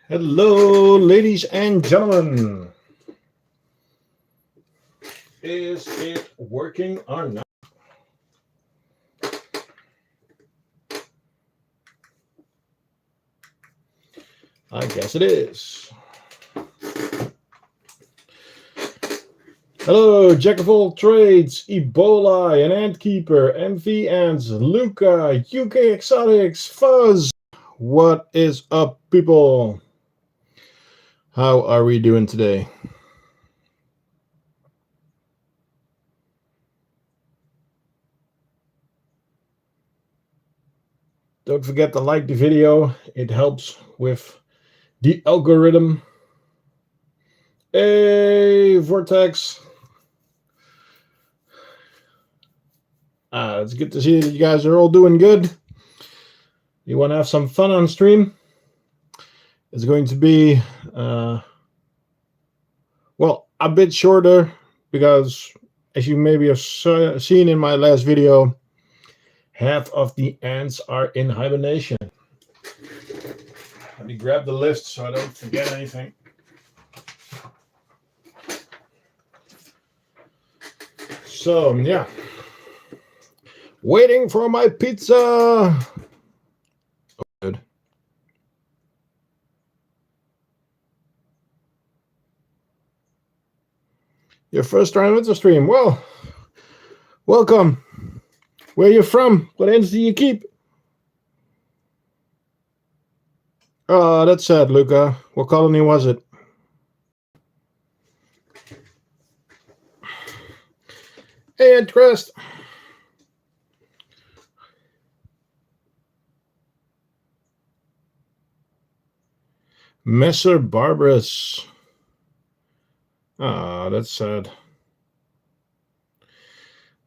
Hello, ladies and gentlemen. Is it working or not? I guess it is. Hello, Jack of all trades, Ebola, an ant keeper, MV ants, Luca, UK exotics, Fuzz. What is up, people? How are we doing today? Don't forget to like the video. It helps with the algorithm. Hey, Vortex. It's good to see that you guys are all doing good. You want to have some fun on stream? It's going to be, a bit shorter because, as you maybe have seen in my last video, half of the ants are in hibernation. Let me grab the list so I don't forget anything. So, yeah. Waiting for my pizza. Oh, good. Your first time with the stream. Well, welcome. Where are you from? What ends do you keep? Oh, that's sad, Luca. What colony was it? Hey, interest. Messer Barbarous. Ah, that's sad.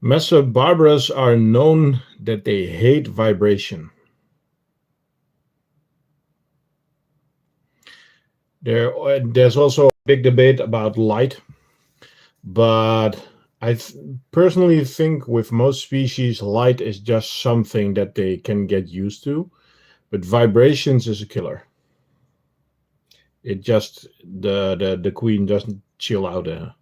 Messer Barbarous are known that they hate vibration. There's also a big debate about light, but I personally think with most species, light is just something that they can get used to, but vibrations is a killer. It just the queen doesn't chill out there.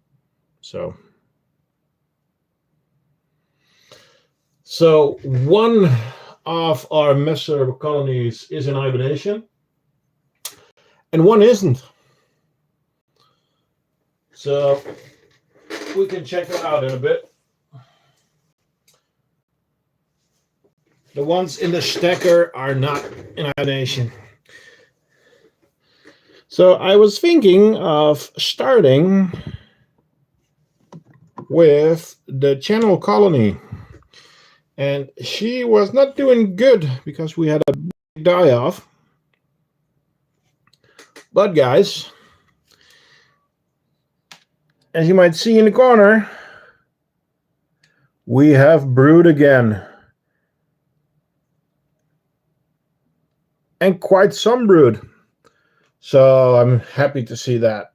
So one of our messer colonies is in hibernation, and one isn't. So we can check that out in a bit. The ones in the stacker are not in hibernation. So I was thinking of starting with the channel colony. And she was not doing good because we had a big die-off. But guys, as you might see in the corner, we have brood again. And quite some brood. So I'm happy to see that.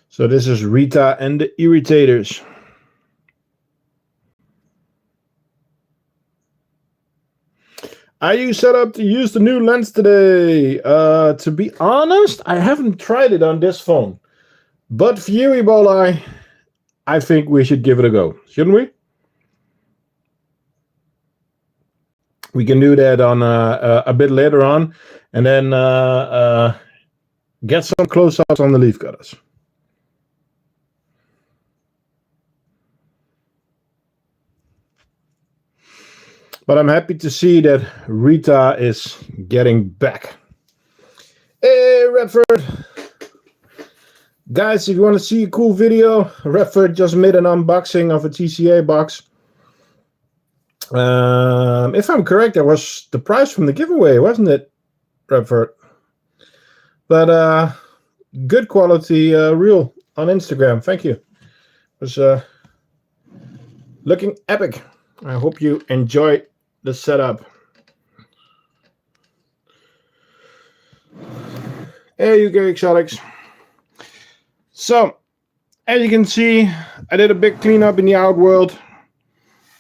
So this is Rita and the irritators. Are you set up to use the new lens today? To be honest, I haven't tried it on this phone. But for you, Ebola, I think we should give it a go, shouldn't we? We can do that on a bit later on, and then get some close-ups on the leaf cutters. But I'm happy to see that Rita is getting back. Hey, Redford. Guys, if you want to see a cool video, Redford just made an unboxing of a TCA box. If I'm correct, that was the prize from the giveaway, wasn't it, Redford? But good quality reel on Instagram. Thank you. It was looking epic. I hope you enjoy the setup. Hey, UK exotics. So, As you can see, I did a big cleanup in the outworld.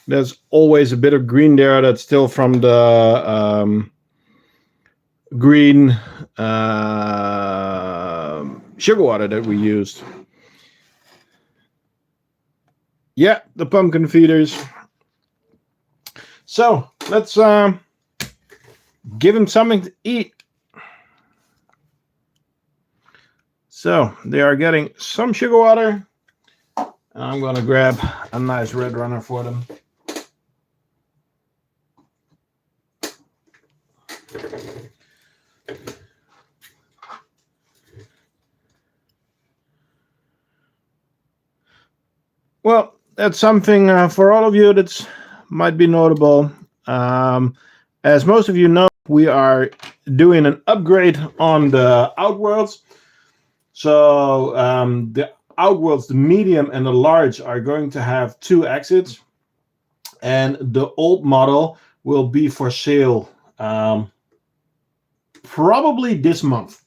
There's always a bit of green there that's still from the green sugar water that we used. Yeah, the pumpkin feeders. So let's give him something to eat. So they are getting some sugar water. I'm going to grab a nice red runner for them. Well, that's something for all of you that might be notable. As most of you know, we are doing an upgrade on the outworlds. So the outworlds, the medium and the large, are going to have 2 exits. And the old model will be for sale probably this month.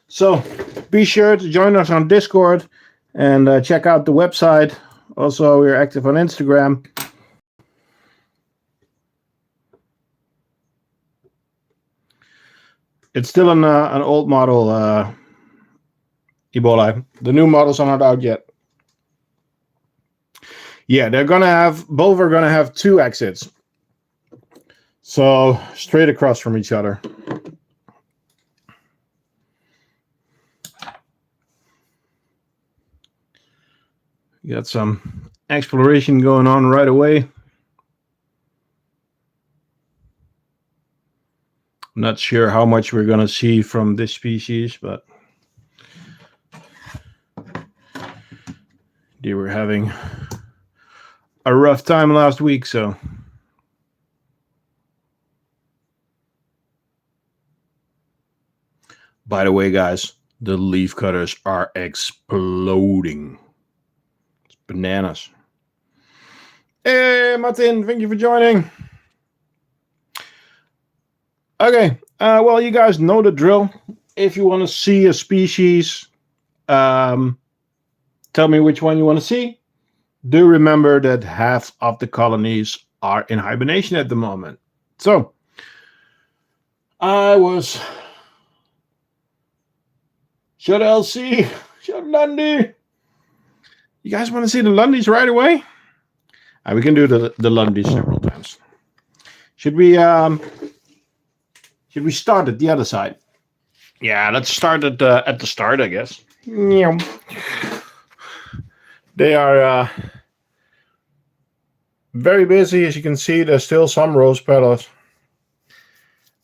So be sure to join us on Discord and check out the website. Also, we're active on Instagram. It's still an old model, Ebola. The new models are not out yet. Yeah, both are gonna have 2 exits. So straight across from each other. You got some exploration going on right away. I'm not sure how much we're going to see from this species, but they were having a rough time last week, so. By the way, guys, the leaf cutters are exploding. It's bananas. Hey, Martin, thank you for joining. Okay, well, you guys know the drill. If you want to see a species, tell me which one you want to see. Do remember that half of the colonies are in hibernation at the moment. So, Shut LC, shut Lundy. You guys want to see the Lundys right away? We can do the Lundys several times. Should we start at the other side? Yeah, let's start at the start, I guess. They are very busy, as you can see. There's still some rose petals.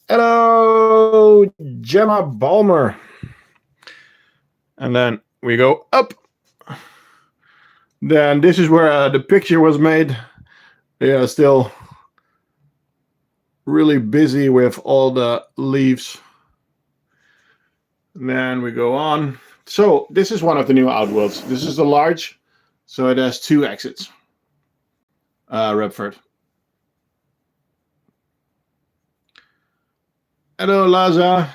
Hello, Gemma Balmer. And then we go up. Then this is where the picture was made. They are still really busy with all the leaves. And then we go on. So this is one of the new outworlds. This is the large. So it has 2 exits. Redford. Hello, Laza.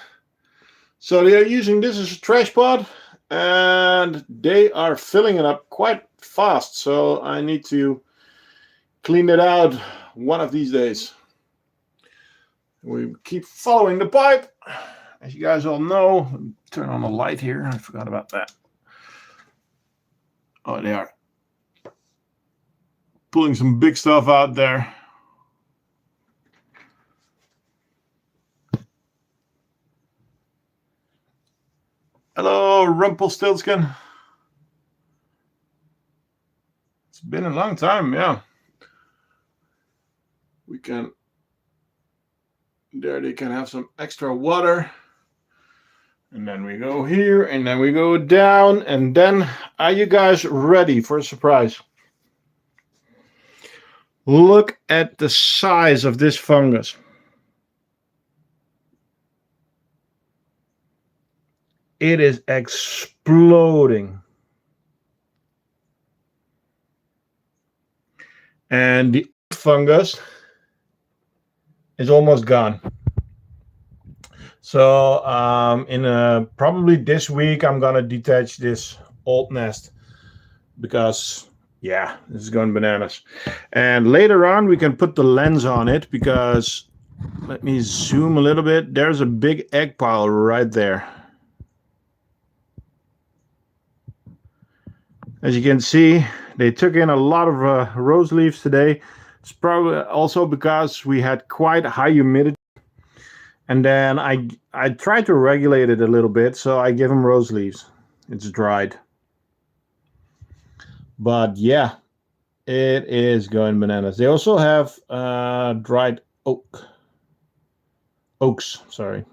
So they are using this as a trash pod, and they are filling it up quite fast. So I need to clean it out one of these days. We keep following the pipe. As you guys all know, turn on the light here. I forgot about that. Oh, they are pulling some big stuff out there. Hello, Rumpelstiltskin. It's been a long time, yeah. There they can have some extra water. And then we go here, and then we go down, and then are you guys ready for a surprise? Look at the size of this fungus. It is exploding. And the fungus is almost gone. So probably this week I'm gonna detach this old nest because yeah, this is going bananas. And later on we can put the lens on it because let me zoom a little bit. There's a big egg pile right there. As you can see, they took in a lot of rose leaves today. It's probably also because we had quite high humidity. And then I tried to regulate it a little bit, so I give them rose leaves. It's dried. But yeah, it is going bananas. They also have dried oaks, sorry.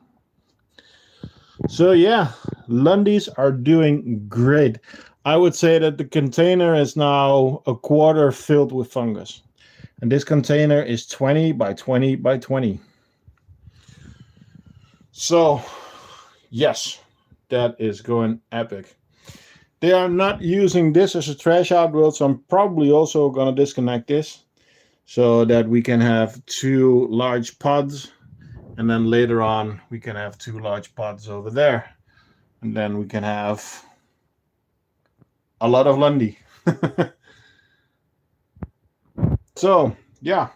So yeah, Lundies are doing great. I would say that the container is now a quarter filled with fungus. And this container is 20 by 20 by 20. So, yes, that is going epic. They are not using this as a trash outworld, so I'm probably also going to disconnect this so that we can have 2 large pods. And then later on, we can have 2 large pods over there. And then we can have a lot of Lundy. So, yeah.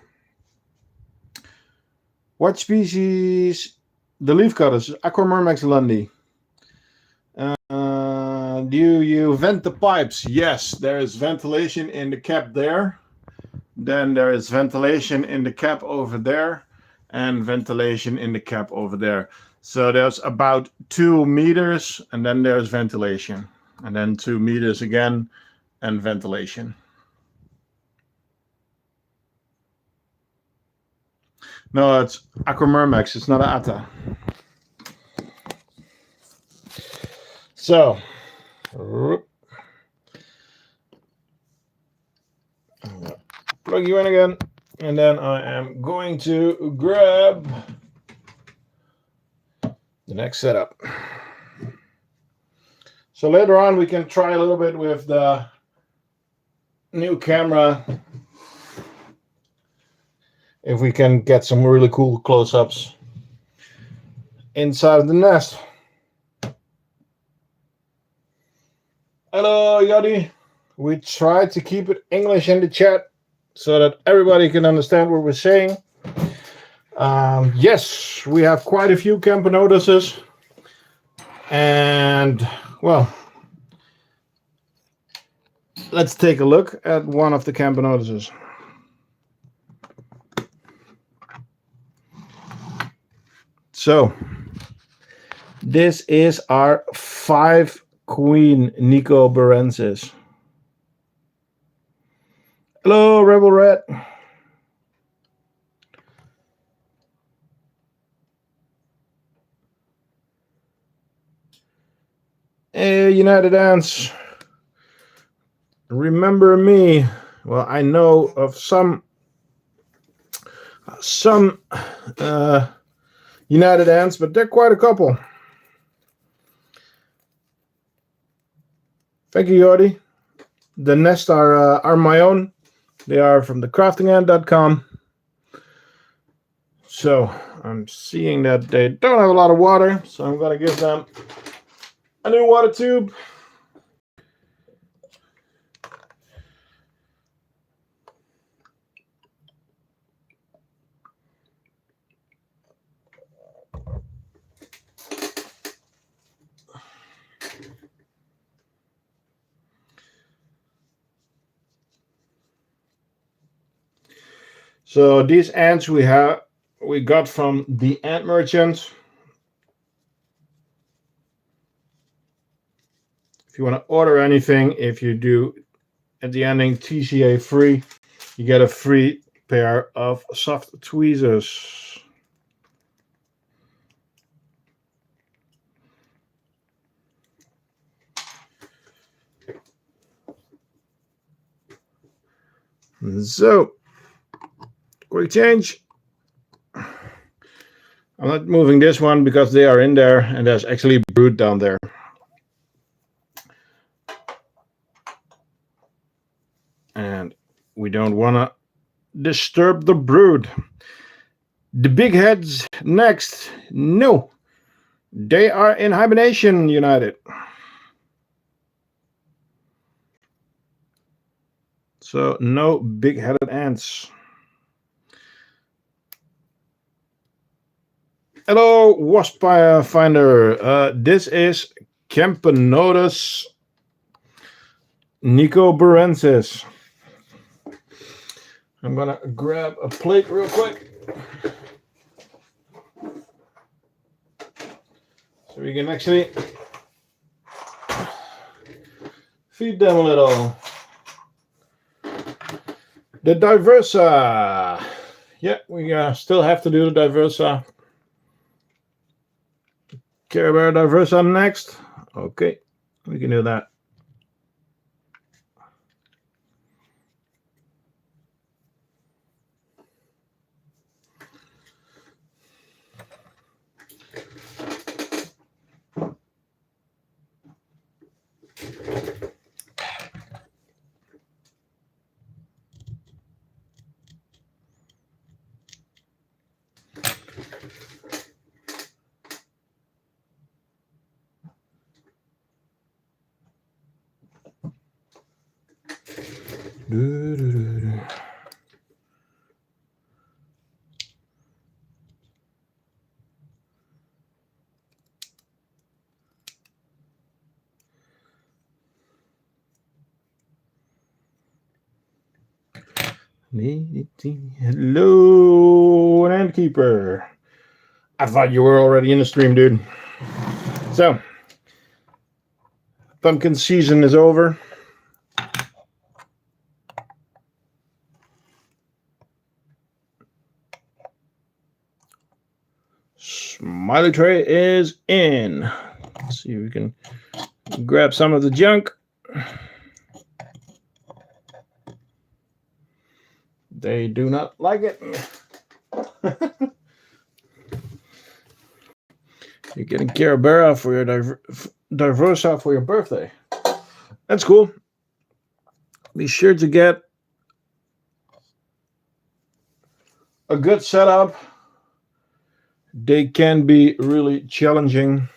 What species? The leafcutters, Aquamurmex Lundy. Do you vent the pipes? Yes, there is ventilation in the cap there. Then there is ventilation in the cap over there. And ventilation in the cap over there. So there's about 2 meters and then there's ventilation. And then 2 meters again and ventilation. No, it's Aquamurmex. It's not an Atta. So, plug you in again. And then I am going to grab the next setup. So later on we can try a little bit with the new camera if we can get some really cool close-ups inside of the nest. Hello, Yadi. We try to keep it English in the chat so that everybody can understand what we're saying. Yes, we have quite a few Camponotuses. And, well, let's take a look at one of the Camponotuses. So, this is our 5 Queen Nicobarensis. Hello, Rebel Red. Hey, United Ants. Remember me? Well, I know of some United Ants, but they're quite a couple. Thank you, Jordi. The nests are my own. They are from thecraftingant.com. So I'm seeing that they don't have a lot of water, so I'm going to give them a new water tube. So these ants we got from the Ant Merchant. If you want to order anything, if you do at the ending TCA free, you get a free pair of soft tweezers. So, quick change. I'm not moving this one because they are in there and there's actually brood down there. And we don't want to disturb the brood. The big heads next. No, They are in hibernation, United. So no big-headed ants. Hello, wasp finder. This is Camponotus nicobarensis. I'm gonna grab a plate real quick so we can actually feed them a little. The diversa. Yeah, we still have to do the diversa. Care Bear diversa next. Okay, we can do that. Hello, Ant Keeper. I thought you were already in the stream, dude. So, pumpkin season is over. Smiley tray is in. Let's see if we can grab some of the junk. They do not like it. You're getting Carabera for your diversa for your birthday. That's cool. Be sure to get a good setup. They can be really challenging.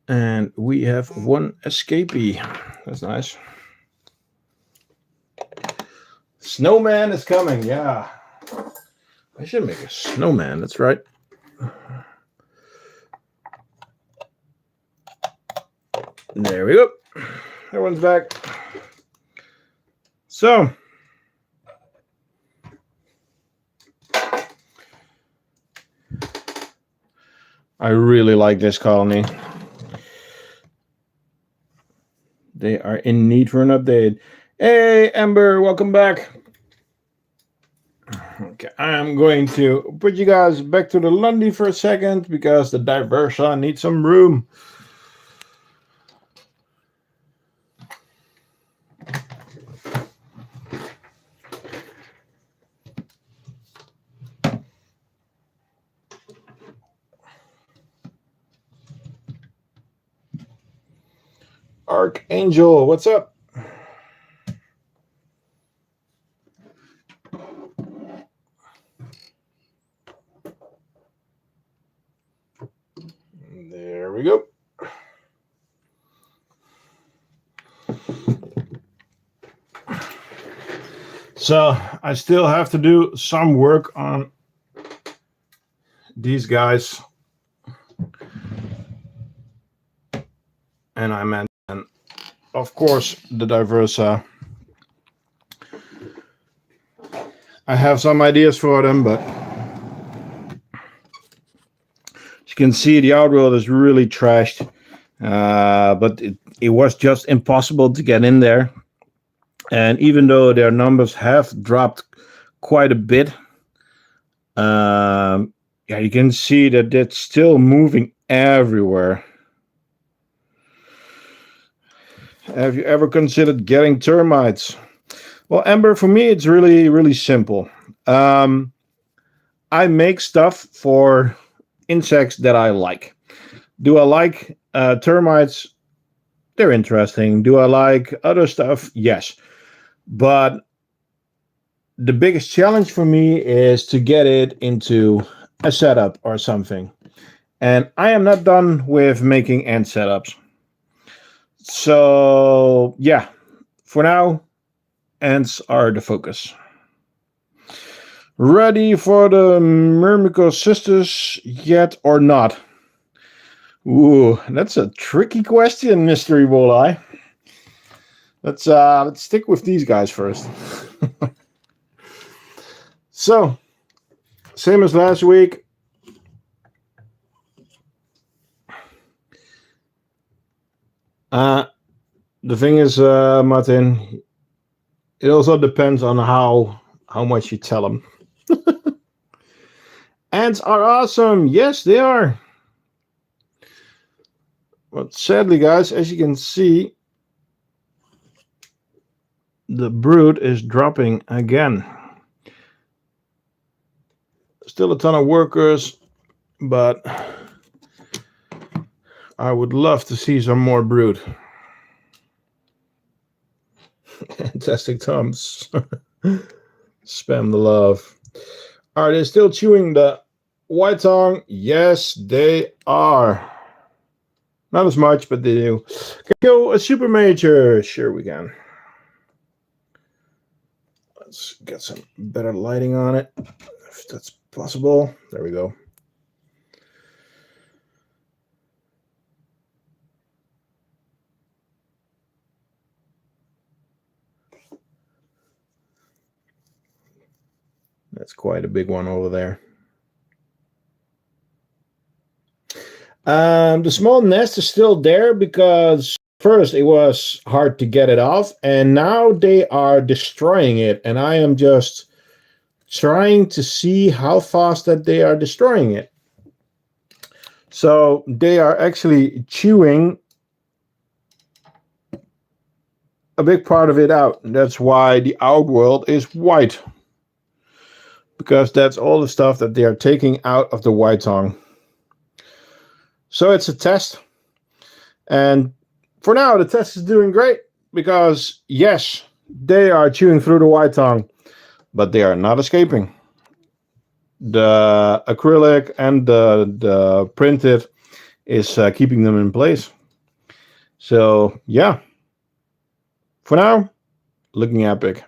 And we have one escapee. That's nice. Snowman is coming. Yeah. I should make a snowman. That's right. There we go. Everyone's back. So, I really like this colony. They are in need for an update. Hey, Ember, welcome back. Okay, I'm going to put you guys back to the Lundy for a second because the diversa needs some room. Archangel, what's up? There we go. So I still have to do some work on these guys. And I meant, of course, the diversa. I have some ideas for them, but as you can see, the outworld is really trashed. But it was just impossible to get in there. And even though their numbers have dropped quite a bit, yeah, you can see that it's still moving everywhere. Have you ever considered getting termites? Well, Ember, for me, it's really, really simple. I make stuff for insects that I like. Do I like termites? They're interesting. Do I like other stuff? Yes. But the biggest challenge for me is to get it into a setup or something. And I am not done with making ant setups. So, yeah, for now, ants are the focus. Ready for the Myrmico sisters yet or not? Ooh, that's a tricky question, Mystery Walleye. Let's stick with these guys first. So, same as last week. The thing is, Martin, it also depends on how much you tell them. Ants are awesome. Yes, they are. But sadly, guys, as you can see, the brood is dropping again. Still a ton of workers, but I would love to see some more brood. Fantastic thumbs. Spam the love. Are they still chewing the white tongue? Yes, they are. Not as much, but they do. Can we go a super major? Sure, we can. Let's get some better lighting on it, if that's possible. There we go. That's quite a big one over there. The small nest is still there because first it was hard to get it off, and now they are destroying it, and I am just trying to see how fast that they are destroying it. So they are actually chewing a big part of it out. That's why the outworld is white, because that's all the stuff that they are taking out of the white tongue. So it's a test, and for now the test is doing great because yes, they are chewing through the white tongue, but they are not escaping. The acrylic and the printed is keeping them in place. So yeah, for now, looking epic.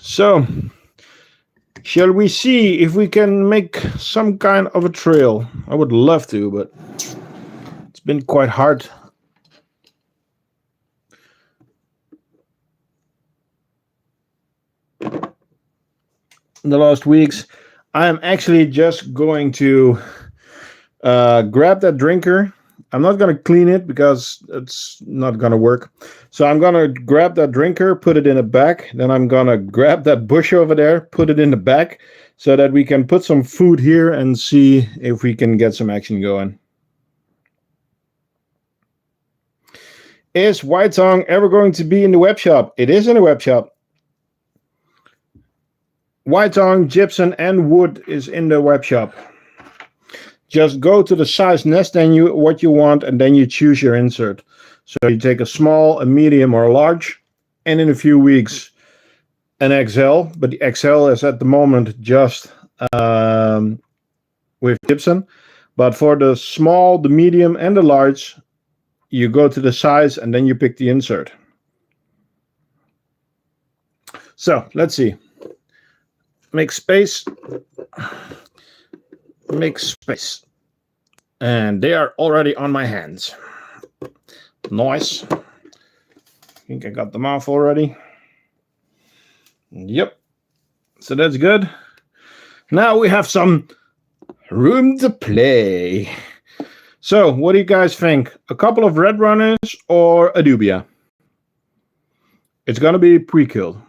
So, shall we see if we can make some kind of a trail? I would love to, but it's been quite hard. In the last weeks, I am actually just going to grab that drinker. I'm not going to clean it because it's not going to work. So I'm going to grab that drinker, put it in a bag. Then I'm going to grab that bush over there, put it in the bag so that we can put some food here and see if we can get some action going. Is White Tongue ever going to be in the web shop? It is in the web shop. White tongue, gypsum, and wood is in the web shop. Just go to the size nest and what you want, and then you choose your insert. So you take a small, a medium, or a large, and in a few weeks an XL. But the XL is at the moment just with gypsum. But for the small, the medium, and the large, you go to the size and then you pick the insert. So let's see. Make space. Make space. And they are already on my hands. Nice. I think I got them off already. Yep. So that's good. Now we have some room to play. So what do you guys think? A couple of red runners or a dubia? It's going to be pre-killed.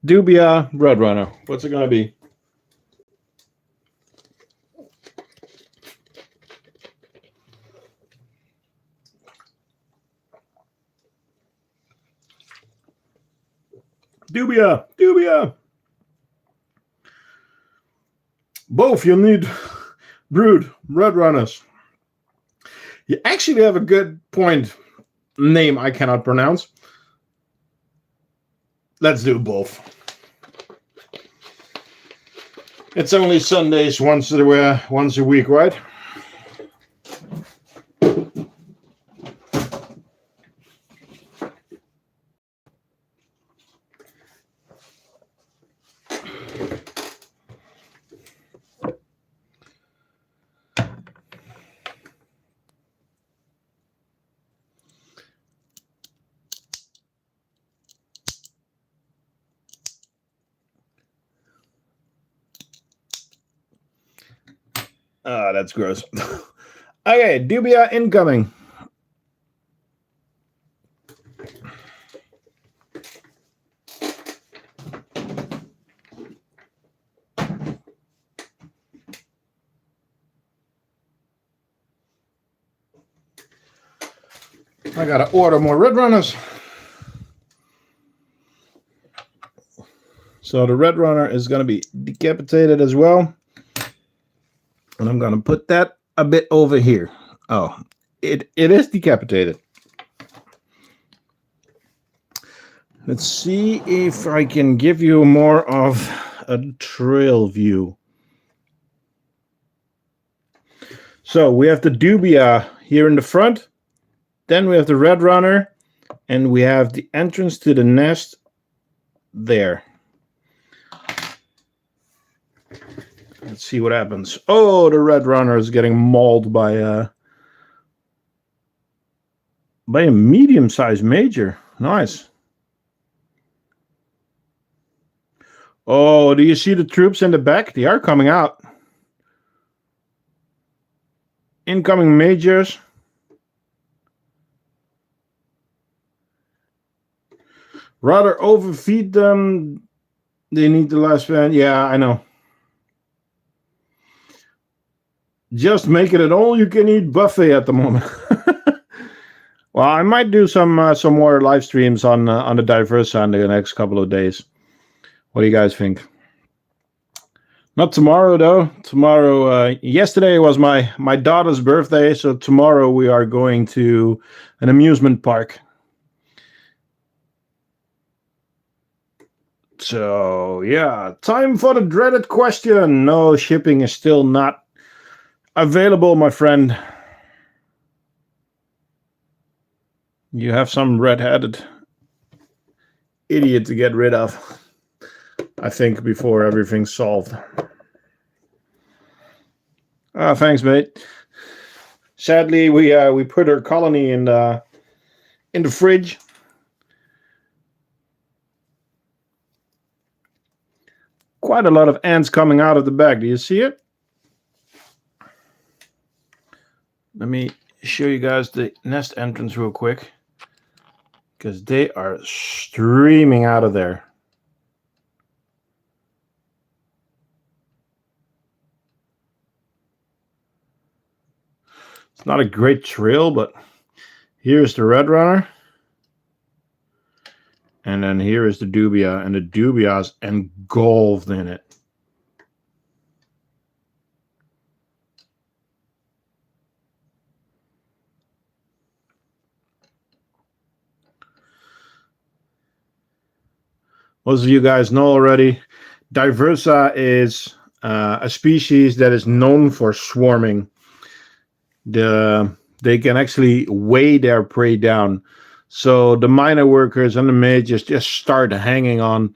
Dubia, red runner. What's it going to be? Dubia, dubia. Both you need brood, red runners. You actually have a good point. Name I cannot pronounce. Let's do both. It's only Sundays once a week, right? Ah, that's gross. Okay, dubia incoming. I gotta order more red runners. So the red runner is gonna be decapitated as well. And I'm gonna put that a bit over here. Oh, it is decapitated. Let's see if I can give you more of a trail view. So we have the dubia here in the front. Then we have the red runner. And we have the entrance to the nest there. Let's see what happens. Oh, the red runner is getting mauled by a medium-sized major. Nice. Oh, do you see the troops in the back? They are coming out. Incoming majors. Rather overfeed them. They need the last fan. Yeah, I know. Just make it an all-you-can-eat buffet at the moment. Well, I might do some more live streams on the Diversa in the next couple of days. What do you guys think? Not tomorrow, though. Tomorrow, yesterday was my daughter's birthday, so tomorrow we are going to an amusement park. So, yeah, time for the dreaded question. No, shipping is still not available, my friend. You have some red-headed idiot to get rid of, I think, before everything's solved. Thanks, mate. Sadly, we put our colony in the fridge. Quite a lot of ants coming out of the bag. Do you see it? Let me show you guys the nest entrance real quick, because they are streaming out of there. It's not a great trail, but here's the red runner. And then here is the dubia, and the dubia is engulfed in it. Most of you guys know already, Diversa is a species that is known for swarming. They can actually weigh their prey down. So the minor workers and the majors just start hanging on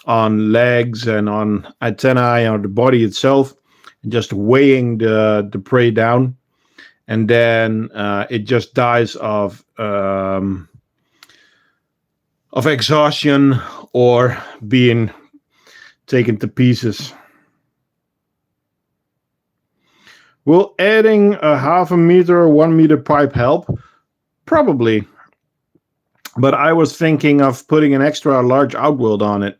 legs and on antennae on the body itself, and just weighing the prey down, and then it just dies of exhaustion or being taken to pieces. Will adding a 0.5 meter or 1 meter pipe help? Probably. But I was thinking of putting an extra large outworld on it.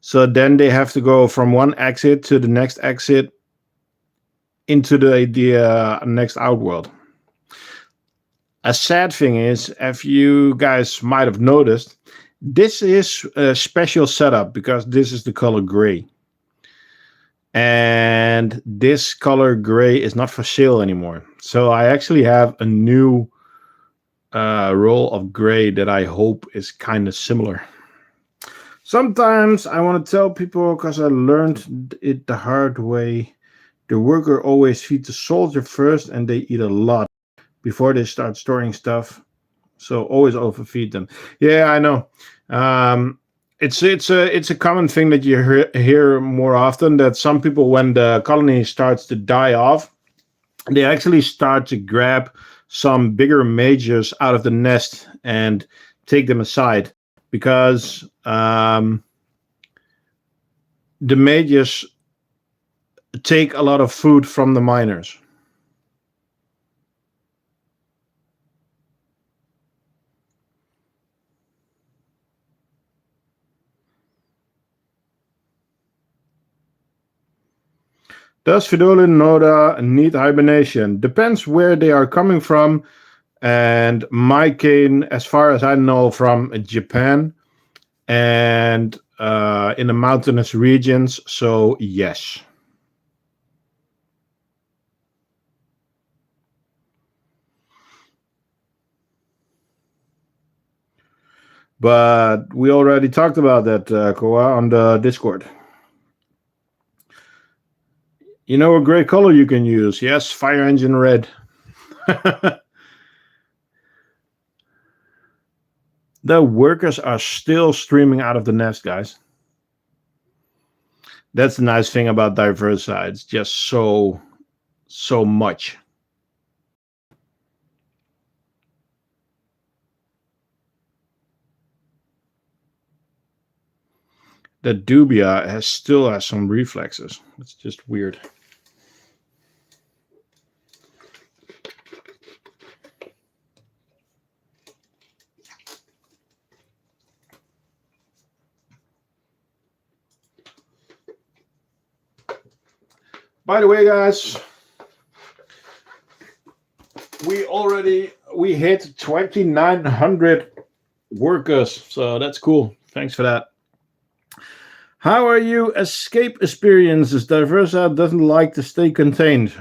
So then they have to go from one exit to the next exit into the next outworld. A sad thing is, if you guys might have noticed, this is a special setup because this is the color gray. And this color gray is not for sale anymore. So I actually have a new roll of gray that I hope is kind of similar. Sometimes I want to tell people, because I learned it the hard way, the worker always feeds the soldier first and they eat a lot before they start storing stuff. So always overfeed them. Yeah, I know. It's a common thing that you hear more often, that some people, when the colony starts to die off, they actually start to grab some bigger mages out of the nest and take them aside, because the mages take a lot of food from the miners. Does Fidolin Noda need hibernation? Depends where they are coming from. And my cane, as far as I know, from Japan and in the mountainous regions. So yes. But we already talked about that, Koa, on the Discord. You know a gray color you can use? Yes, fire engine red. The workers are still streaming out of the nest, guys. That's the nice thing about Diversa. It's just so much. The Dubia still has some reflexes. It's just weird. By the way, guys, we hit 2,900 workers, so that's cool. Thanks for that. How are you escape experiences? Diversa doesn't like to stay contained.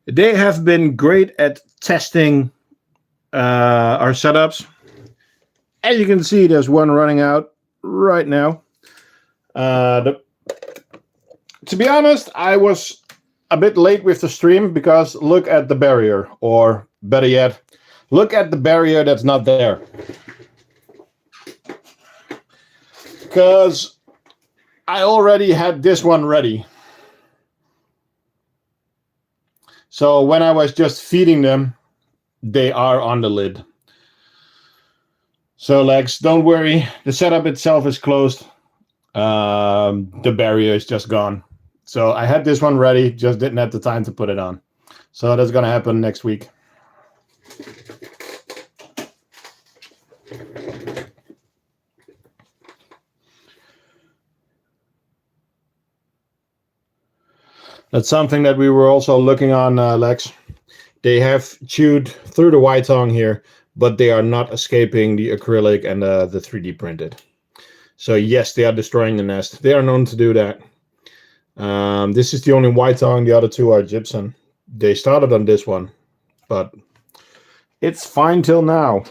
They have been great at testing our setups. As you can see, there's one running out right now. To be honest, I was a bit late with the stream, because look at the barrier, or better yet, look at the barrier that's not there. Because I already had this one ready. So when I was just feeding them, they are on the lid. So Lex, don't worry. The setup itself is closed. The barrier is just gone. So I had this one ready, just didn't have the time to put it on. So that's going to happen next week. That's something that we were also looking on, Lex. They have chewed through the white tongue here, but they are not escaping the acrylic and the 3D printed. So yes, they are destroying the nest. They are known to do that. This is the only white tongue. The other two are gypsum. They started on this one, but it's fine till now.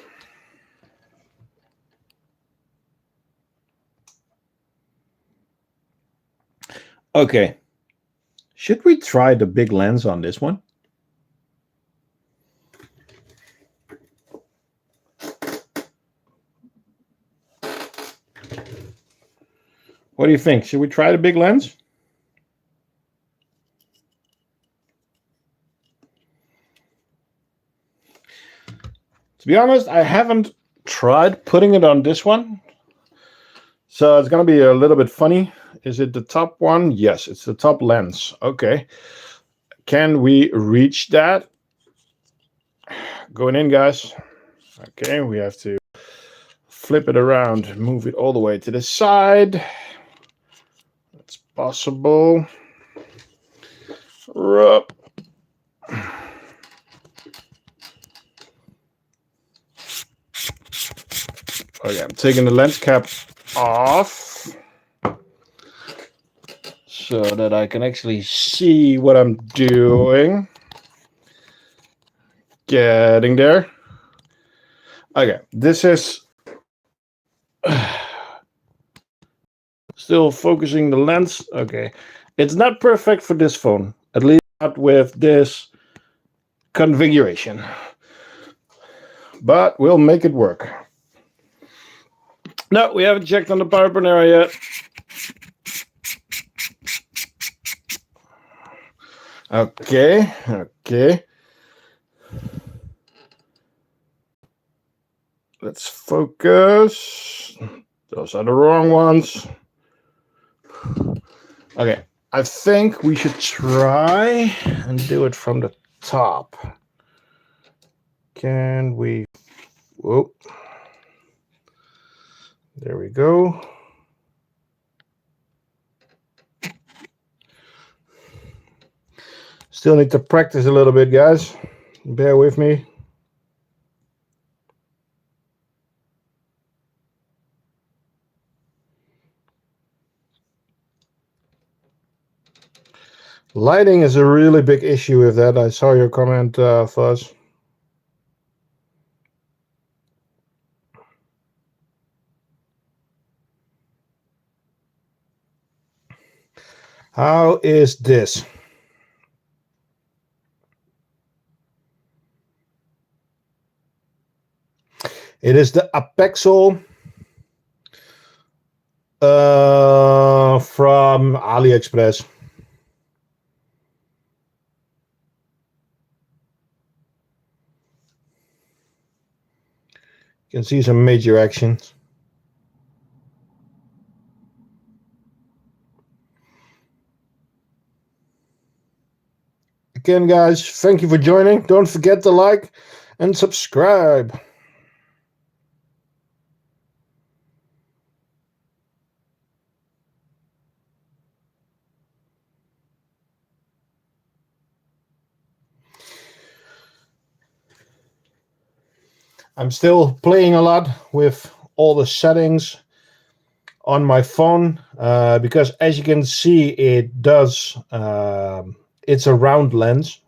Okay. Should we try the big lens on this one? What do you think? Should we try the big lens? To be honest, I haven't tried putting it on this one. So it's going to be a little bit funny. Is it the top one? Yes, it's the top lens. Okay. Can we reach that? Going in, guys. Okay, we have to flip it around, move it all the way to the side. That's possible. Rup. Okay, I'm taking the lens cap off. so that I can actually see what I'm doing. Getting there. Okay, this is still focusing the lens. Okay, it's not perfect for this phone, at least not with this configuration, but we'll make it work. No, we haven't checked on the power burn area yet. Okay. Let's focus. Those are the wrong ones. Okay, I think we should try and do it from the top. Can we? Whoa. There we go. Still need to practice a little bit, guys. Bear with me. Lighting is a really big issue with that. I saw your comment, Fuzz. How is this? It is the Apexel from AliExpress. You can see some major actions. Again, guys, thank you for joining. Don't forget to like and subscribe. I'm still playing a lot with all the settings on my phone because, as you can see, it does. It's a round lens,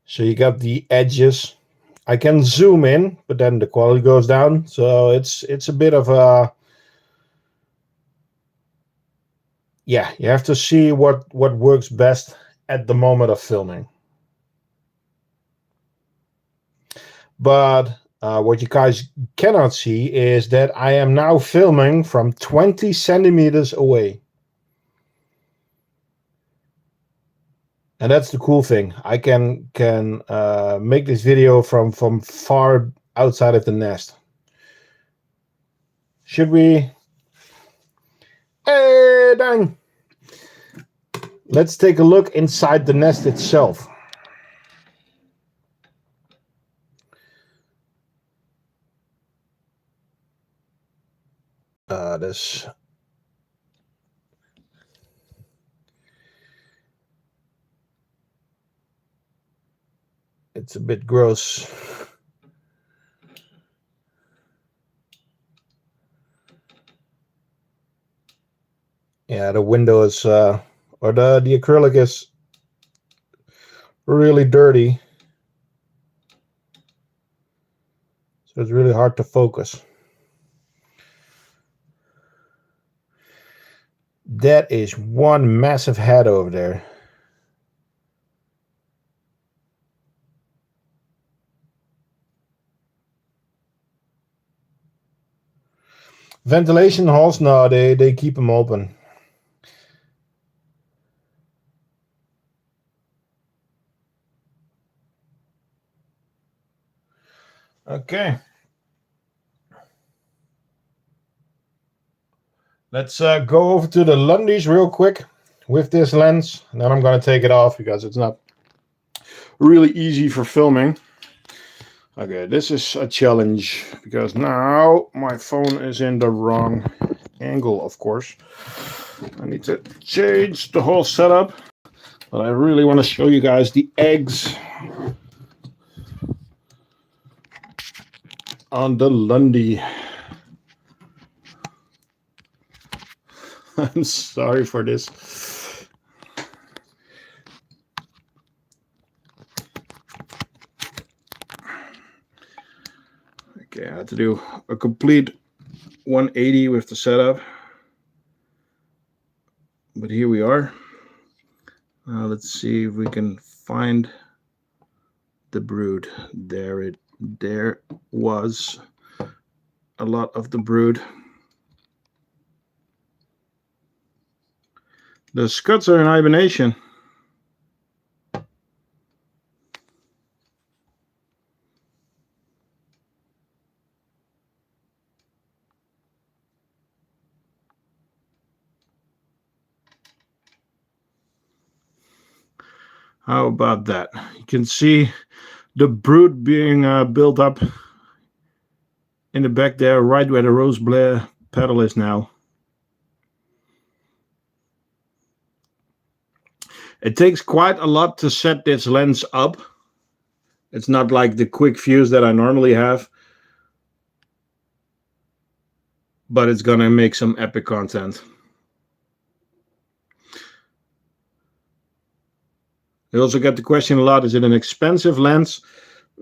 so you got the edges. I can zoom in, but then the quality goes down. So it's a bit of a you have to see what works best at the moment of filming. But what you guys cannot see is that I am now filming from 20 centimeters away. And that's the cool thing. I can make this video from far outside of the nest. Should we? Hey, dang! Let's take a look inside the nest itself. This. It's a bit gross. Yeah, the window is, or the acrylic is really dirty. So it's really hard to focus. That is one massive head over there. Ventilation holes, no, they keep them open. Okay. Let's go over to the Lundies real quick with this lens, and then I'm going to take it off because it's not really easy for filming. Okay, this is a challenge because now my phone is in the wrong angle, of course. I need to change the whole setup, but I really want to show you guys the eggs on the Lundy. I'm sorry for this. Okay, I had to do a complete 180 with the setup. But here we are. Let's see if we can find the brood. There was a lot of the brood. The scuds are in hibernation. How about that? You can see the brood being built up in the back there, right where the rose petal is now. It takes quite a lot to set this lens up. It's not like the quick views that I normally have, but it's gonna make some epic content. I also get the question a lot, is it an expensive lens?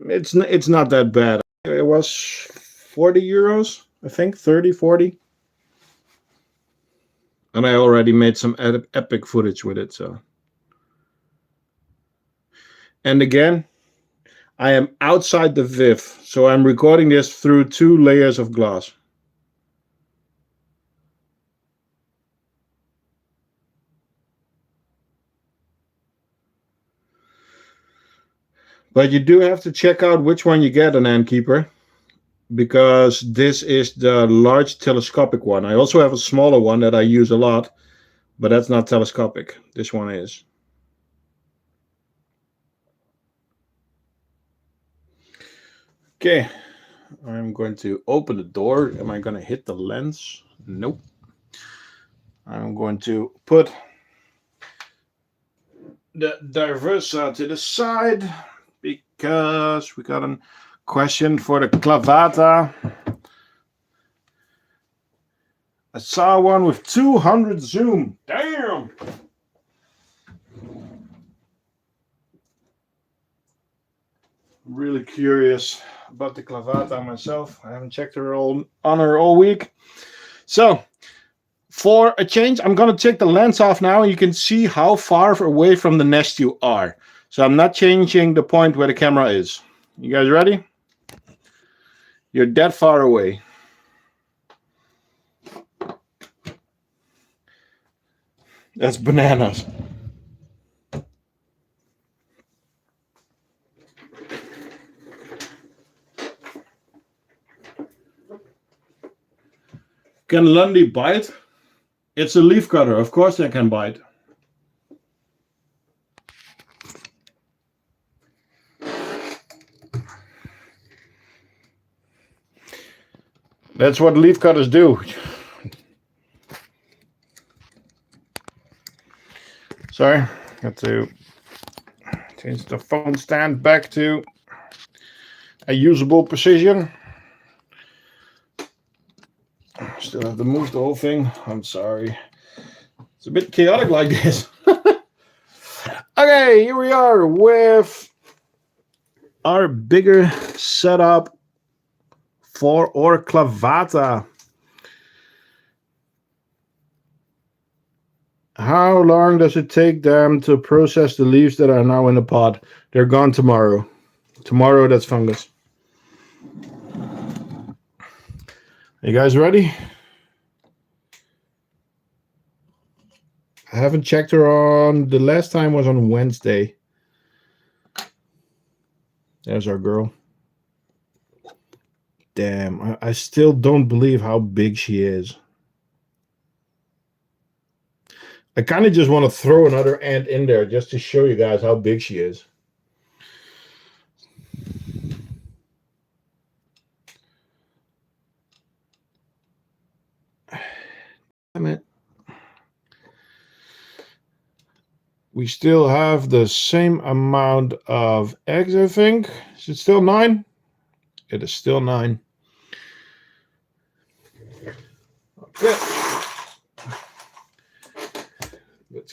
It's not that bad. It was 40 euros, I think, 30, 40. And I already made some epic footage with it, so. And again, I am outside the VIF, so I'm recording this through 2 layers of glass. But you do have to check out which one you get an Ant Keeper, because this is the large telescopic one. I also have a smaller one that I use a lot, but that's not telescopic. This one is. Okay, I'm going to open the door. Am I going to hit the lens? Nope. I'm going to put the Diversa to the side because we got a question for the clavata. I saw one with 200 zoom. Damn! I'm really curious about the clavata myself. I haven't checked her on her all week. So, for a change, I'm going to take the lens off now, and you can see how far away from the nest you are. So I'm not changing the point where the camera is. You guys ready? You're that far away. That's bananas. Can Lundy bite? It's a leaf cutter. Of course they can bite. That's what leaf cutters do. Sorry, got to change the phone stand back to a usable position. Still have to move the whole thing. I'm sorry. It's a bit chaotic like this. Okay, here we are with our bigger setup for our clavata. How long does it take them to process the leaves that are now in the pot? They're gone tomorrow. Tomorrow, that's fungus. You guys ready? I haven't checked her on. The last time was on Wednesday. There's our girl. Damn, I still don't believe how big she is. I kind of just want to throw another ant in there just to show you guys how big she is. Damn it. We still have the same amount of eggs, I think. Is it still 9? It is still 9. Okay.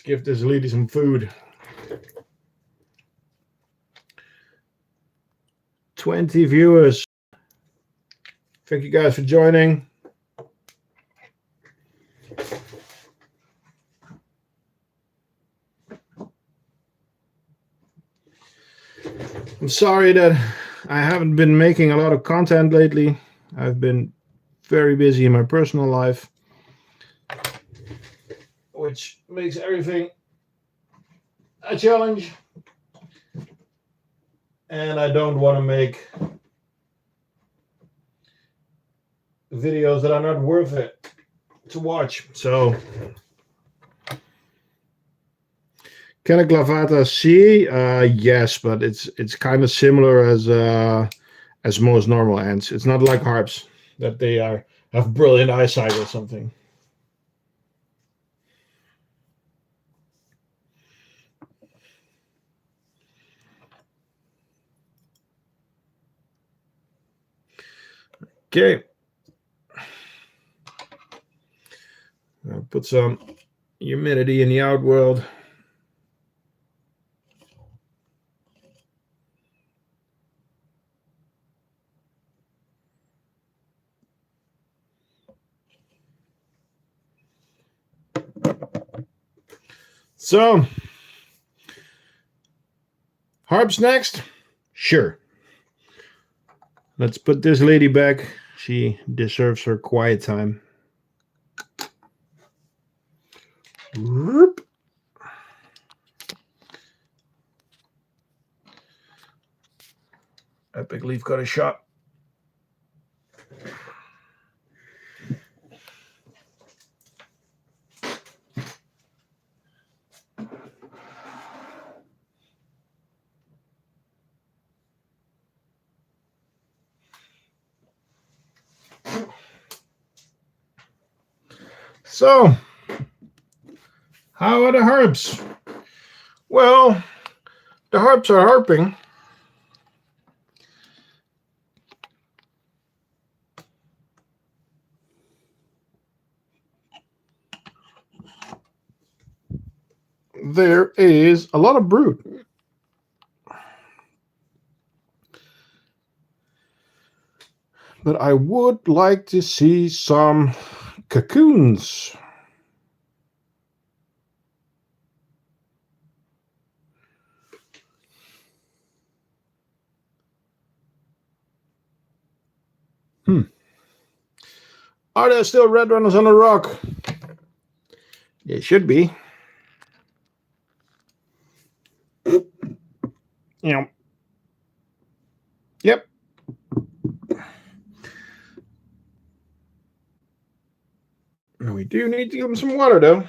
give this lady some food. 20 viewers. Thank you guys for joining. I'm sorry that I haven't been making a lot of content lately. I've been very busy in my personal life, which makes everything a challenge. And I don't want to make videos that are not worth it to watch. So, Kenna clavata C, yes, but it's kind of similar as most normal ants. It's not like harps that they have brilliant eyesight or something. Okay. I'll put some humidity in the outworld. So, harps next? Sure. Let's put this lady back. She deserves her quiet time. Whoop. Epic Leaf got a shot. So, how are the harps? Well, the harps are harping. There is a lot of brood. But I would like to see some cocoons. Are there still red runners on the rock? There should be. Yeah. Yep. We do need to give them some water, though.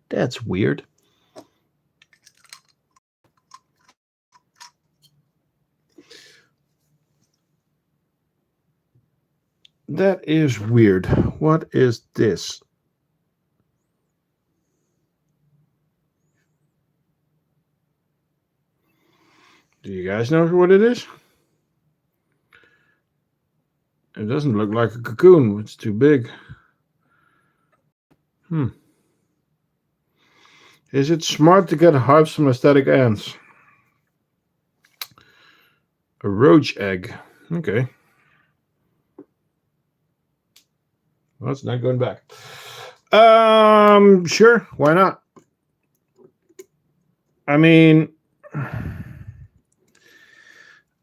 That's weird. That is weird. What is this? Do you guys know what it is? It doesn't look like a cocoon. It's too big. Is it smart to get harps from aesthetic ants? A roach egg. Okay. Well, it's not going back. Sure. Why not? I mean,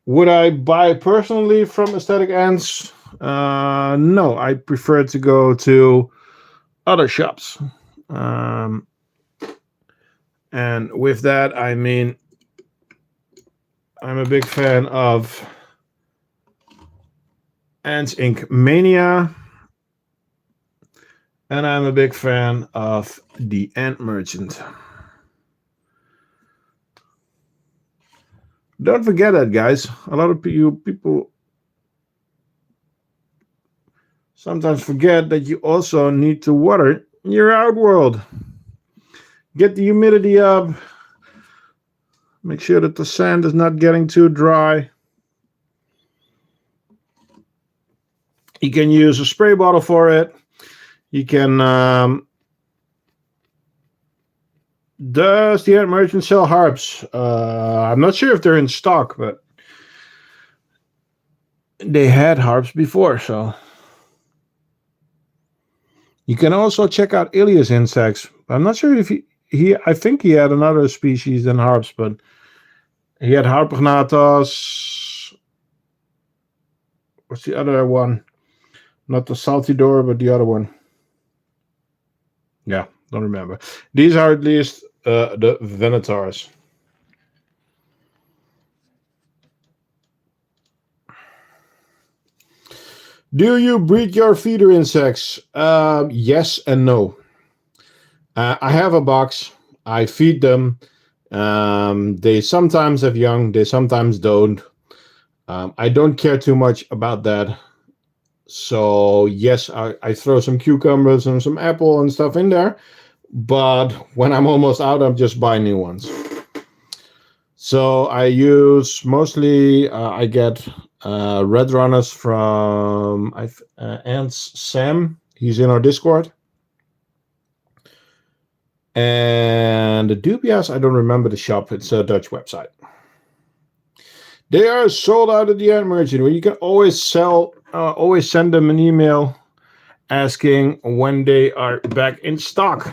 would I buy personally from aesthetic ants? No, I prefer to go to other shops. And with that, I mean, I'm a big fan of Ants Inc. Mania. And I'm a big fan of the Ant Merchant. Don't forget that, guys. A lot of you people sometimes forget that you also need to water your outworld. Get the humidity up. Make sure that the sand is not getting too dry. You can use a spray bottle for it. You can. Does the Ant Merchant sell harps? I'm not sure if they're in stock, but they had harps before, so. You can also check out Ilias insects. I'm not sure if he I think he had another species than harps, but he had harpagnathos. What's the other one? Not the salty door, but the other one. Yeah, don't remember. These are at least the venatars. Do you breed your feeder insects? Yes and no. I have a box. I feed them. They sometimes have young. They sometimes don't. I don't care too much about that. So yes, I throw some cucumbers and some apple and stuff in there. But when I'm almost out, I'm just buying new ones. So I use mostly, I get red runners from Ants Sam. He's in our Discord. And the dubias, I don't remember the shop. It's a Dutch website. They are sold out at the Ant Merchant. You can always send them an email asking when they are back in stock.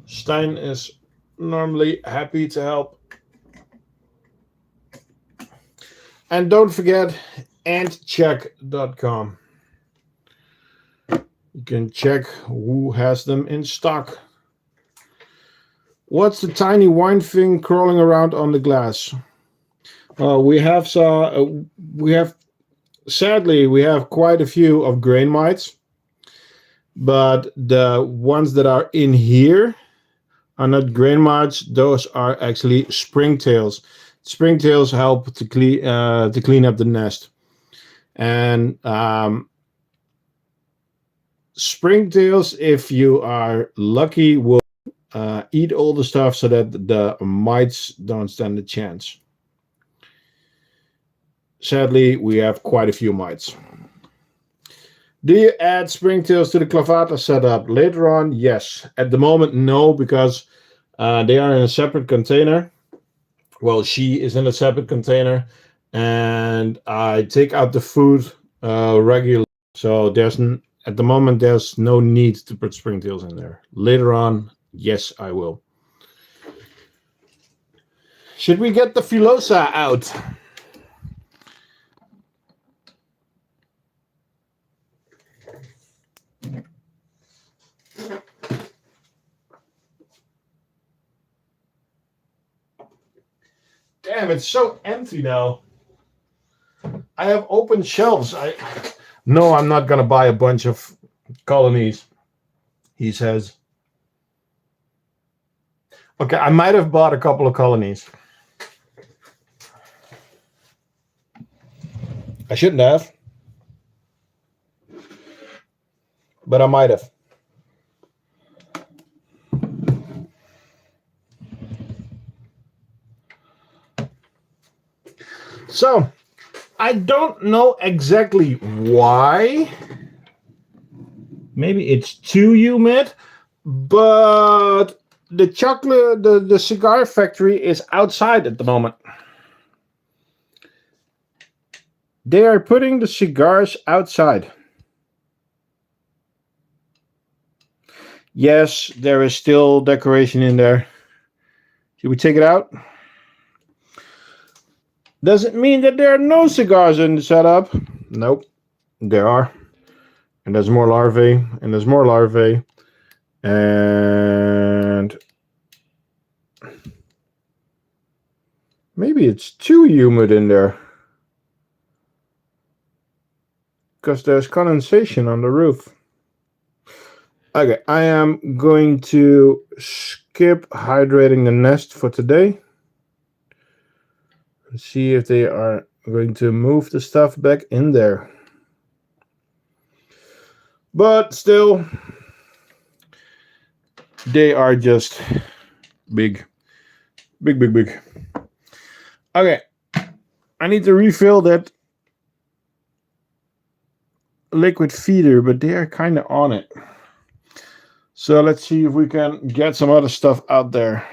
Stein is normally happy to help. And don't forget antcheck.com. You can check who has them in stock. What's the tiny wine thing crawling around on the glass? Sadly, we have quite a few of grain mites, but the ones that are in here are not grain mites. Those are actually springtails. Springtails help to clean up the nest, and springtails, if you are lucky, will eat all the stuff so that the mites don't stand a chance. Sadly, we have quite a few mites. Do you add springtails to the clavata setup later on? Yes. At the moment, no, because they are in a separate container. Well, she is in a separate container, and I take out the food regularly. So at the moment, there's no need to put springtails in there. Later on, yes, I will. Should we get the filosa out? Damn, it's so empty now. I have open shelves. No, I'm not going to buy a bunch of colonies, he says. Okay, I might have bought a couple of colonies. I shouldn't have, but I might have. So, I don't know exactly why. Maybe it's too humid, but the cigar factory is outside at the moment. They are putting the cigars outside. Yes, there is still decoration in there. Should we take it out? Does it mean that there are no cigars in the setup? Nope, there are. And there's more larvae, and there's more larvae. And maybe it's too humid in there, because there's condensation on the roof. Okay, I am going to skip hydrating the nest for today. And see if they are going to move the stuff back in there. But still, they are just big. Big. Okay. I need to refill that liquid feeder, but they are kind of on it. So let's see if we can get some other stuff out there.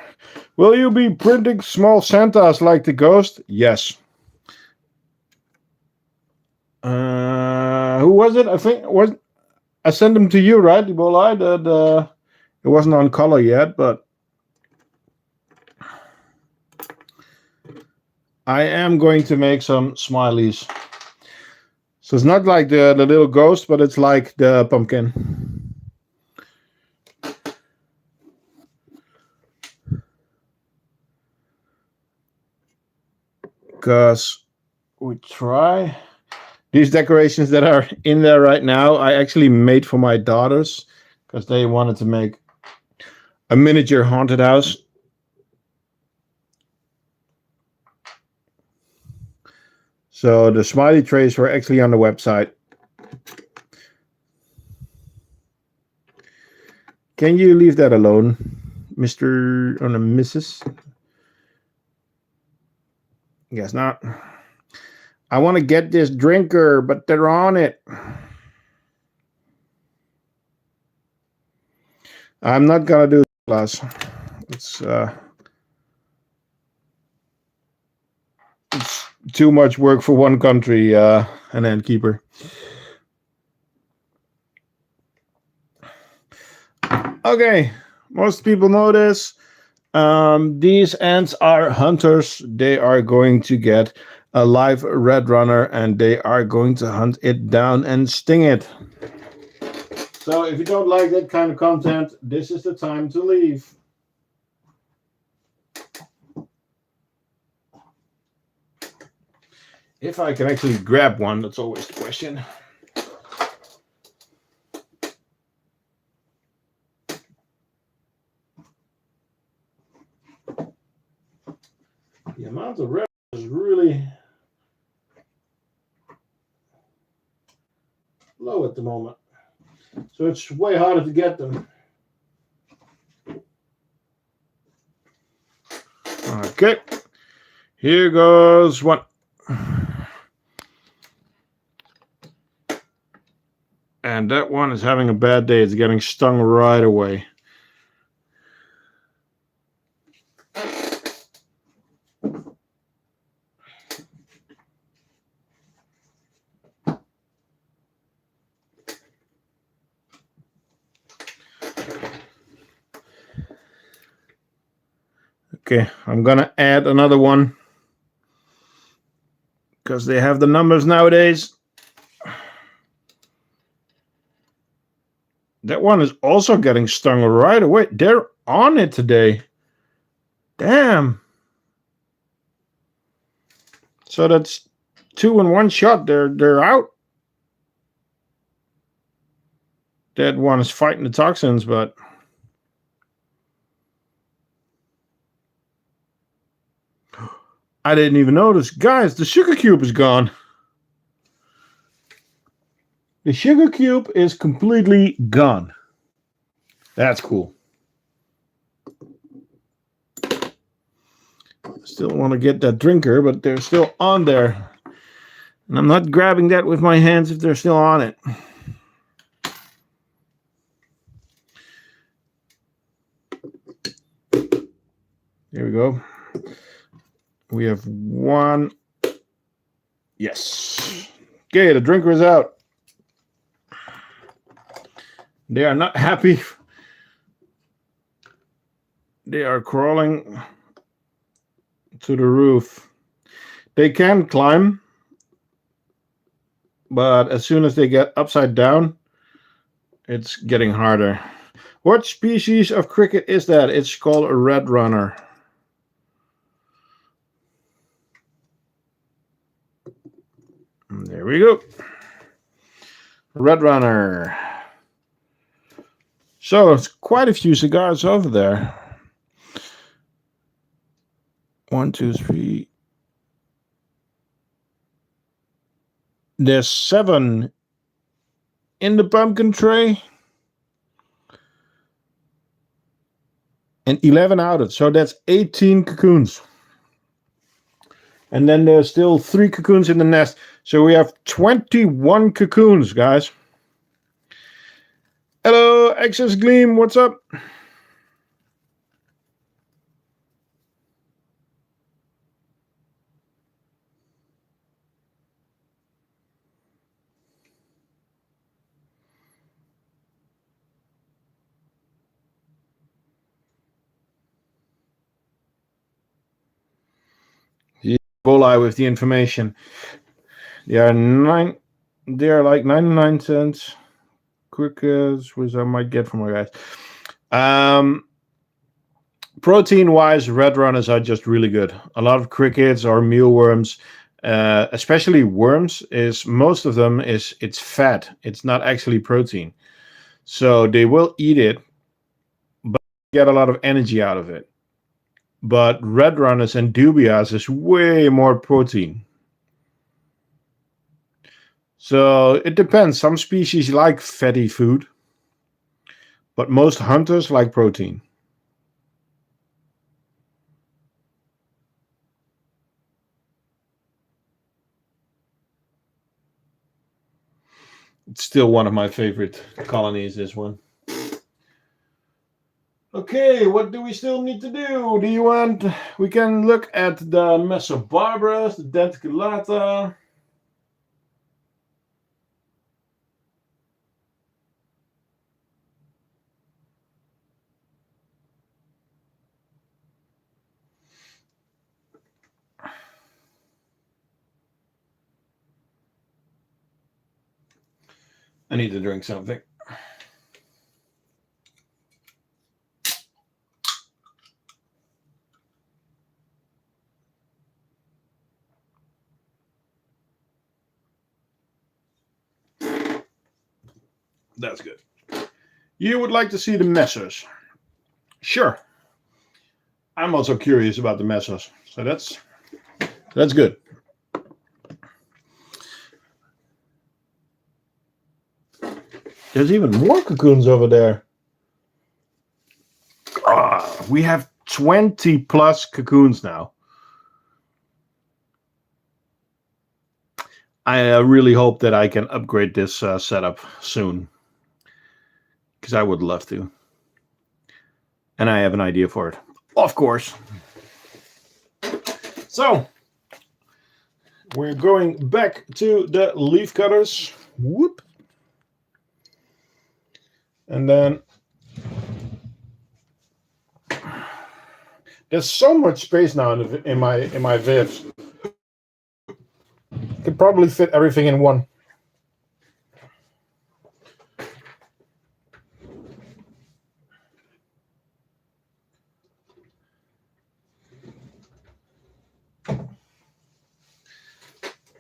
Will you be printing small Santas like the ghost? Yes. Who was it? I think I sent them to you, right? Ebola. It wasn't on color yet, but I am going to make some smileys. So it's not like the little ghost, but it's like the pumpkin. Because we try these decorations that are in there right now. I actually made for my daughters because they wanted to make a miniature haunted house. So the smiley trays were actually on the website. Can you leave that alone, Mr. or Mrs.? Guess not. I want to get this drinker, but they're on it. I'm not gonna do this. It's too much work for one country, an ant keeper. Okay, most people know this. These ants are hunters. They are going to get a live red runner and they are going to hunt it down and sting it. So if you don't like that kind of content, this is the time to leave. If I can actually grab one, that's always the question. The amount of red is really low at the moment. So it's way harder to get them. Okay, here goes one. And that one is having a bad day. It's getting stung right away. Okay, I'm gonna add another one because they have the numbers nowadays. That one is also getting stung right away. They're on it today. Damn. So that's 2 in 1 shot. They're out. That one is fighting the toxins, but I didn't even notice. Guys, the sugar cube is gone. The sugar cube is completely gone. That's cool. Still want to get that drinker, but they're still on there. And I'm not grabbing that with my hands if they're still on it. There we go. We have one. Yes. Okay, the drinker is out. They are not happy. They are crawling to the roof. They can climb, but as soon as they get upside down, it's getting harder. What species of cricket is that? It's called a red runner. There we go. Red runner. So it's quite a few cigars over there. 1, 2, 3. There's 7 in the pumpkin tray. And 11 out. So that's 18 cocoons. And then there's still 3 cocoons in the nest. So we have 21 cocoons, guys. Hello, Excess Gleam. What's up? Bolai with the information. They are like 99 cents. Quickest, which I might get from my guys. Protein wise, red runners are just really good. A lot of crickets or mealworms, especially worms, most of them it's fat. It's not actually protein. So they will eat it, but get a lot of energy out of it. But red runners and dubias is way more protein. So it depends. Some species like fatty food, but most hunters like protein. It's still one of my favorite colonies, this one. Okay, what do we still need to do? We can look at the Mesobarbarus, the Denticulata. I need to drink something. That's good. You would like to see the Messers? Sure. I'm also curious about the Messers, so that's good. There's even more cocoons over there. We have 20 plus cocoons now. I really hope that I can upgrade this setup soon, because I would love to. And I have an idea for it, of course. So, we're going back to the leaf cutters. Whoop. And then there's so much space now in my vivs. Could probably fit everything in one.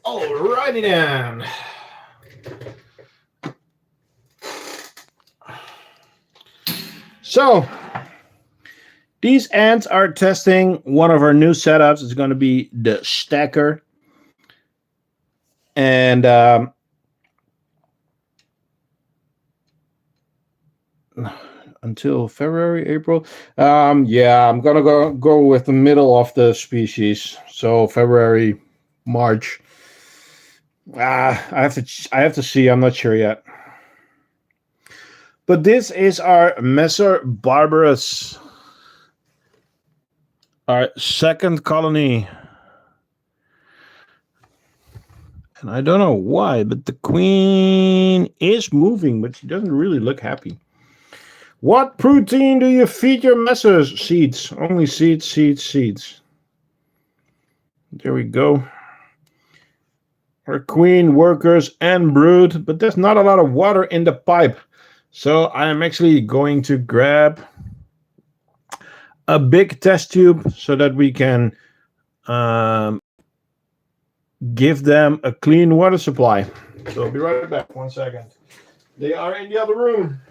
Alrighty then. So, these ants are testing one of our new setups. It's going to be the stacker. And until February, April. Yeah, I'm going to go with the middle of the species. So February, March. I have to see. I'm not sure yet. But this is our Mesobarbarus, our second colony. And I don't know why, but the queen is moving, but she doesn't really look happy. What protein do you feed your Messers? Seeds. Only seeds, seeds, seeds. There we go. Our queen, workers, and brood, but there's not a lot of water in the pipe. So I am actually going to grab a big test tube so that we can give them a clean water supply. So I'll be right back. 1 second. They are in the other room.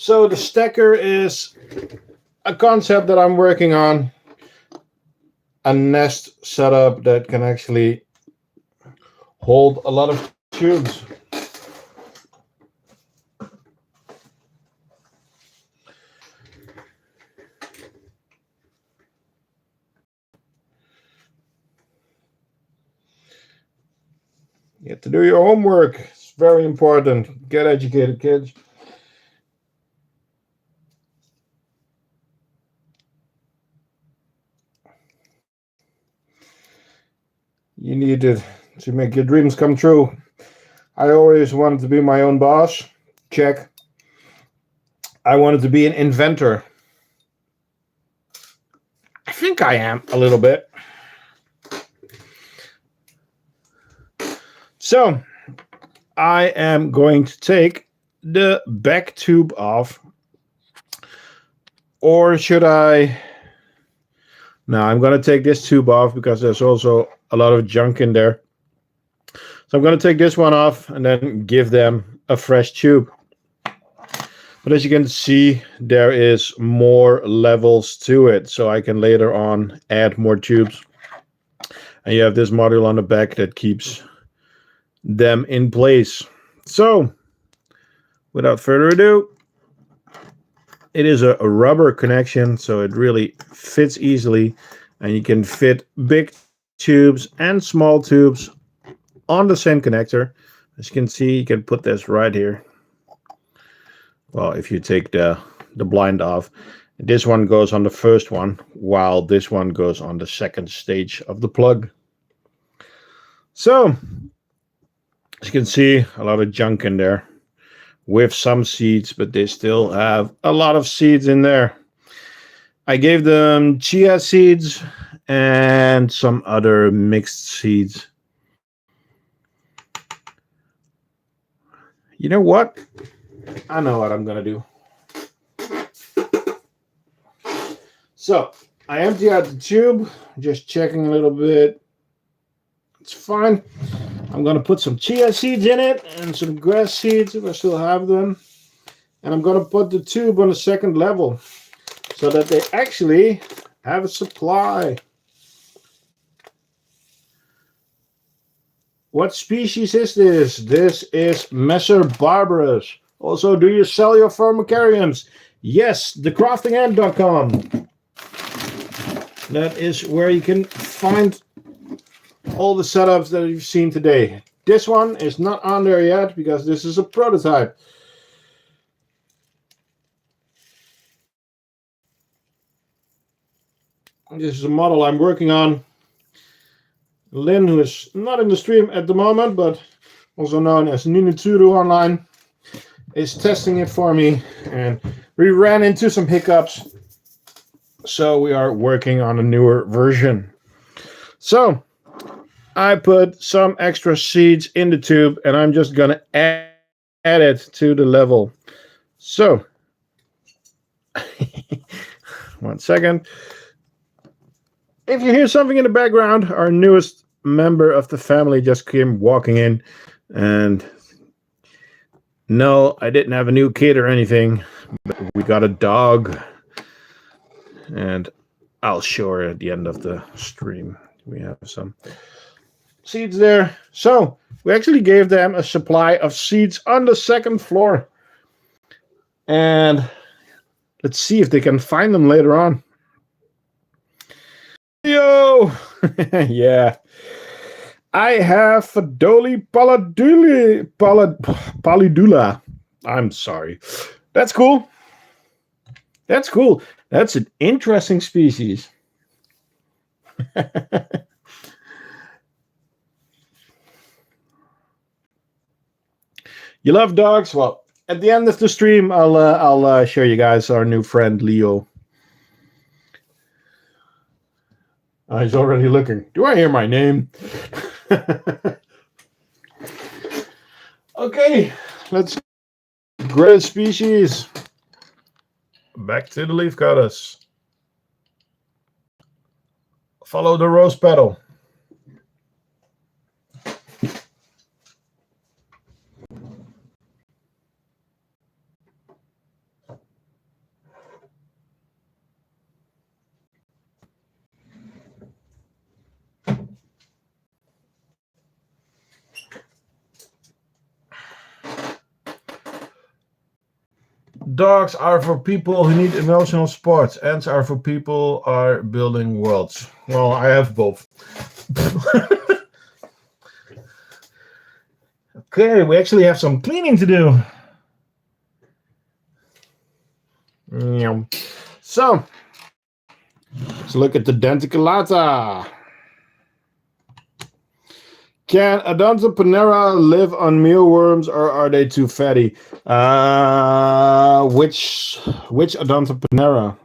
So the stacker is a concept that I'm working on. A nest setup that can actually hold a lot of tubes. You have to do your homework. It's very important. Get educated, kids. You need it to make your dreams come true. I always wanted to be my own boss. Check. I wanted to be an inventor. I think I am a little bit. So, I am going to take the back tube off. Or should I? No, I'm going to take this tube off because there's also a lot of junk in there. So I'm going to take this one off and then give them a fresh tube. But as you can see, there is more levels to it. So I can later on add more tubes. And you have this module on the back that keeps them in place. So without further ado, it is a rubber connection, so it really fits easily, and you can fit big tubes and small tubes on the same connector. As you can see, you can put this right here. Well, if you take the blind off, this one goes on the first one, while this one goes on the second stage of the plug. So, as you can see, a lot of junk in there with some seeds, but they still have a lot of seeds in there. I gave them chia seeds and some other mixed seeds. You know what? I know what I'm going to do. So, I empty out the tube, just checking a little bit. It's fine. I'm going to put some chia seeds in it and some grass seeds if I still have them. And I'm going to put the tube on the second level so that they actually have a supply. What species is this? This is Messer Barbarus. Also, do you sell your pharmacariums? Yes, thecraftingant.com. That is where you can find all the setups that you've seen today. This one is not on there yet because this is a prototype. This is a model I'm working on. Lynn, who is not in the stream at the moment, but also known as Ninitsuru online, is testing it for me, and we ran into some hiccups, so we are working on a newer version. So I put some extra seeds in the tube, and I'm just gonna add it to the level. So 1 second. If you hear something in the background, our newest member of the family just came walking in, and no, I didn't have a new kid or anything, but we got a dog, and I'll show her at the end of the stream. We have some seeds there. So we actually gave them a supply of seeds on the second floor, and let's see if they can find them later on. Yo! Yeah. I have Fadoli Palidula. I'm sorry. That's cool. That's cool. That's an interesting species. You love dogs? Well, at the end of the stream, I'll show you guys our new friend Leo. He's already looking. Do I hear my name? Okay, let's grade species. Back to the leaf cutters. Follow the rose petal. Dogs are for people who need emotional sports. Ants are for people who are building worlds. Well, I have both. Okay, we actually have some cleaning to do. So, let's look at the denticulata. Can Odonto panera live on mealworms, or are they too fatty? Which Odonto panera?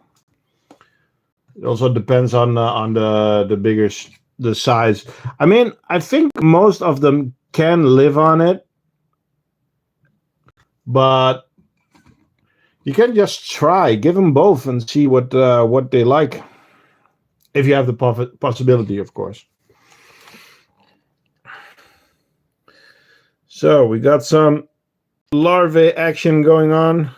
It also depends on the bigger the size. I mean, I think most of them can live on it, but you can just try, give them both, and see what they like. If you have the possibility, of course. So we got some larvae action going on.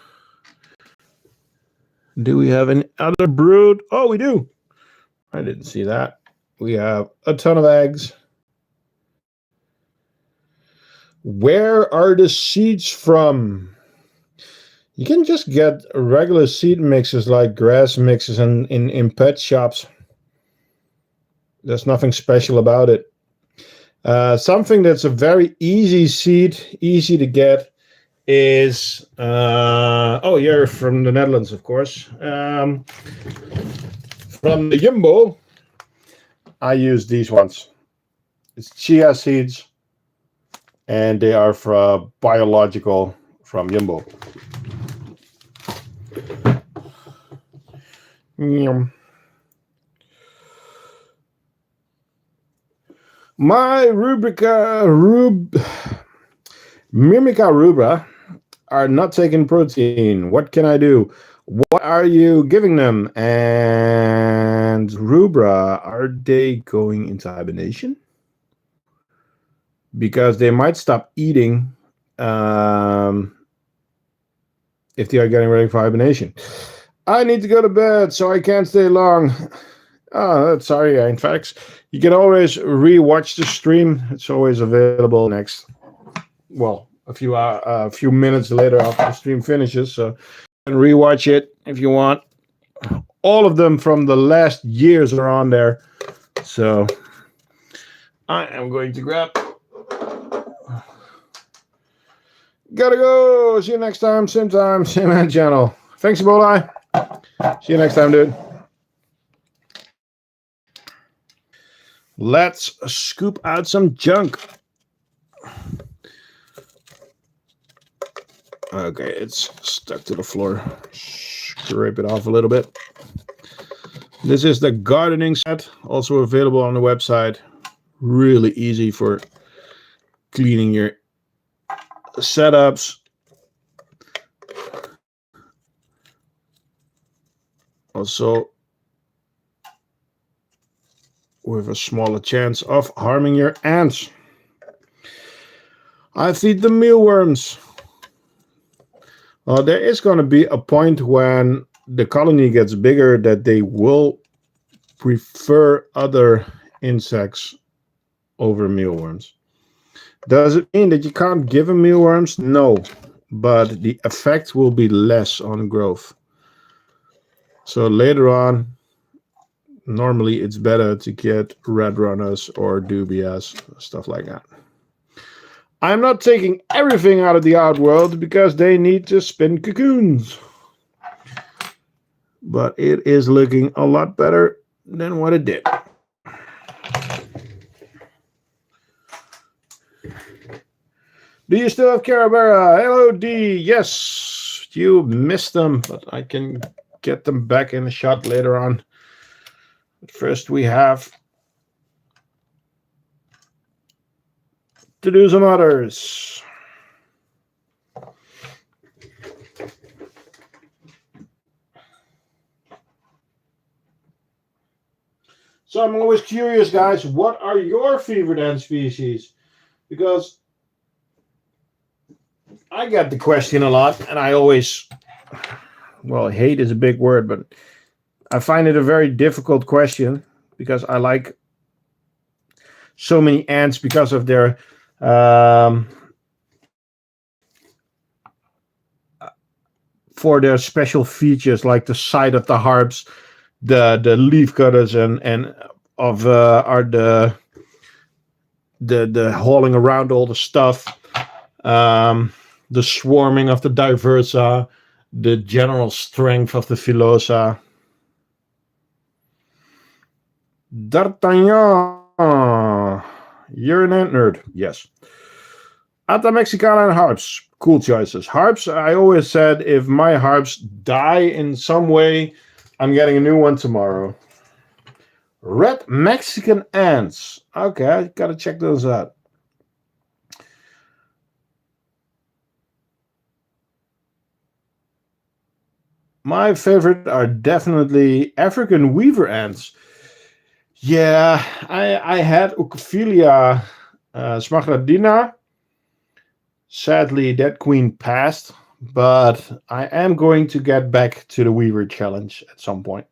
Do we have any other brood? Oh, we do. I didn't see that. We have a ton of eggs. Where are the seeds from? You can just get regular seed mixes like grass mixes in pet shops. There's nothing special about it. Something that's a very easy seed, easy to get, is you're from the Netherlands, of course. From the Jumbo, I use these ones. It's chia seeds, and they are from biological from Jumbo. My Myrmica rubra are not taking protein. What can I do? What are you giving them? And rubra, are they going into hibernation? Because they might stop eating if they are getting ready for hibernation. I need to go to bed, so I can't stay long. Oh, sorry, in fact, you can always re-watch the stream. It's always available a few minutes later after the stream finishes. So you can re-watch it if you want. All of them from the last years are on there. So I am going to grab. Gotta go. See you next time. Same channel. Thanks, Ebola. See you next time, dude. Let's scoop out some junk. Okay, it's stuck to the floor. Scrape it off a little bit. This is the gardening set, also available on the website. Really easy for cleaning your setups. Also, with a smaller chance of harming your ants. I feed the mealworms. There is going to be a point when the colony gets bigger that they will prefer other insects over mealworms. Does it mean that you can't give them mealworms? No, but the effect will be less on growth. So later on, normally it's better to get red runners or dubias, stuff like that. I'm not taking everything out of the outworld because they need to spin cocoons. But it is looking a lot better than what it did. Do you still have Carabera? Hello, D. Yes, you missed them, but I can get them back in the shot later on. But first, we have to do some others. So I'm always curious, guys, what are your favorite ant species? Because I get the question a lot, and I always, hate is a big word, but I find it a very difficult question because I like so many ants because of their for their special features like the side of the harps, the leaf cutters, and of are the hauling around all the stuff, the swarming of the diversa, the general strength of the filosa. D'Artagnan, you're an ant nerd. Yes. Ata Mexicana and harps. Cool choices. Harps, I always said if my harps die in some way, I'm getting a new one tomorrow. Red Mexican ants. Okay, I gotta check those out. My favorite are definitely African weaver ants. Yeah, I had Ucophilia smagradina. Sadly, that queen passed, but I am going to get back to the Weaver Challenge at some point.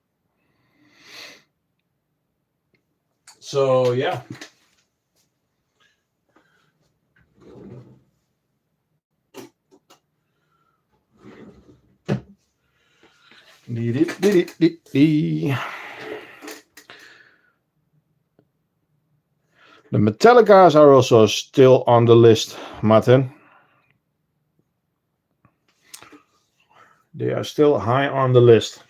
So, yeah. The Metallicas are also still on the list, Martin. They are still high on the list.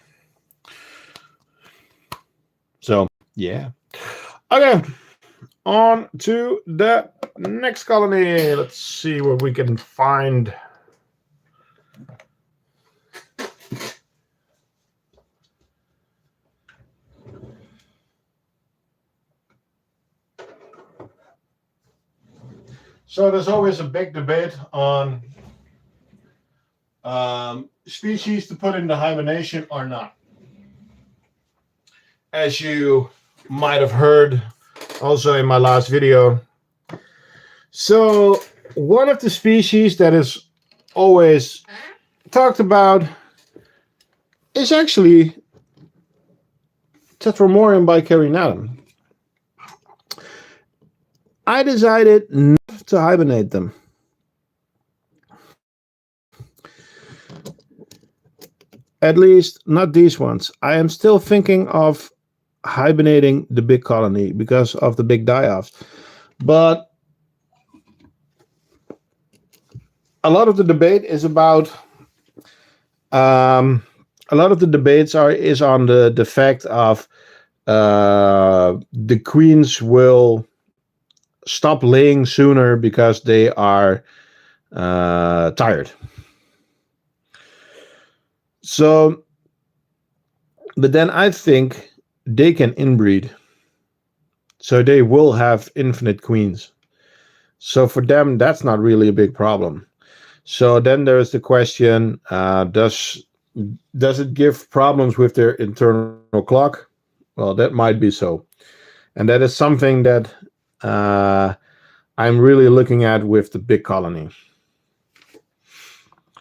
So, yeah. Okay, on to the next colony. Let's see what we can find. So there's always a big debate on species to put into hibernation or not. As you might have heard also in my last video. So one of the species that is always talked about is actually Tetromorium bicarinatum. I decided not to hibernate them. At least not these ones. I am still thinking of hibernating the big colony because of the big die-offs. But a lot of the debate is about a lot of the debates is on the fact of the queens will stop laying sooner because they are tired. So, but then I think they can inbreed. So they will have infinite queens. So for them, that's not really a big problem. So then there's the question, does it give problems with their internal clock? Well, that might be so. And that is something that I'm really looking at with the big colony.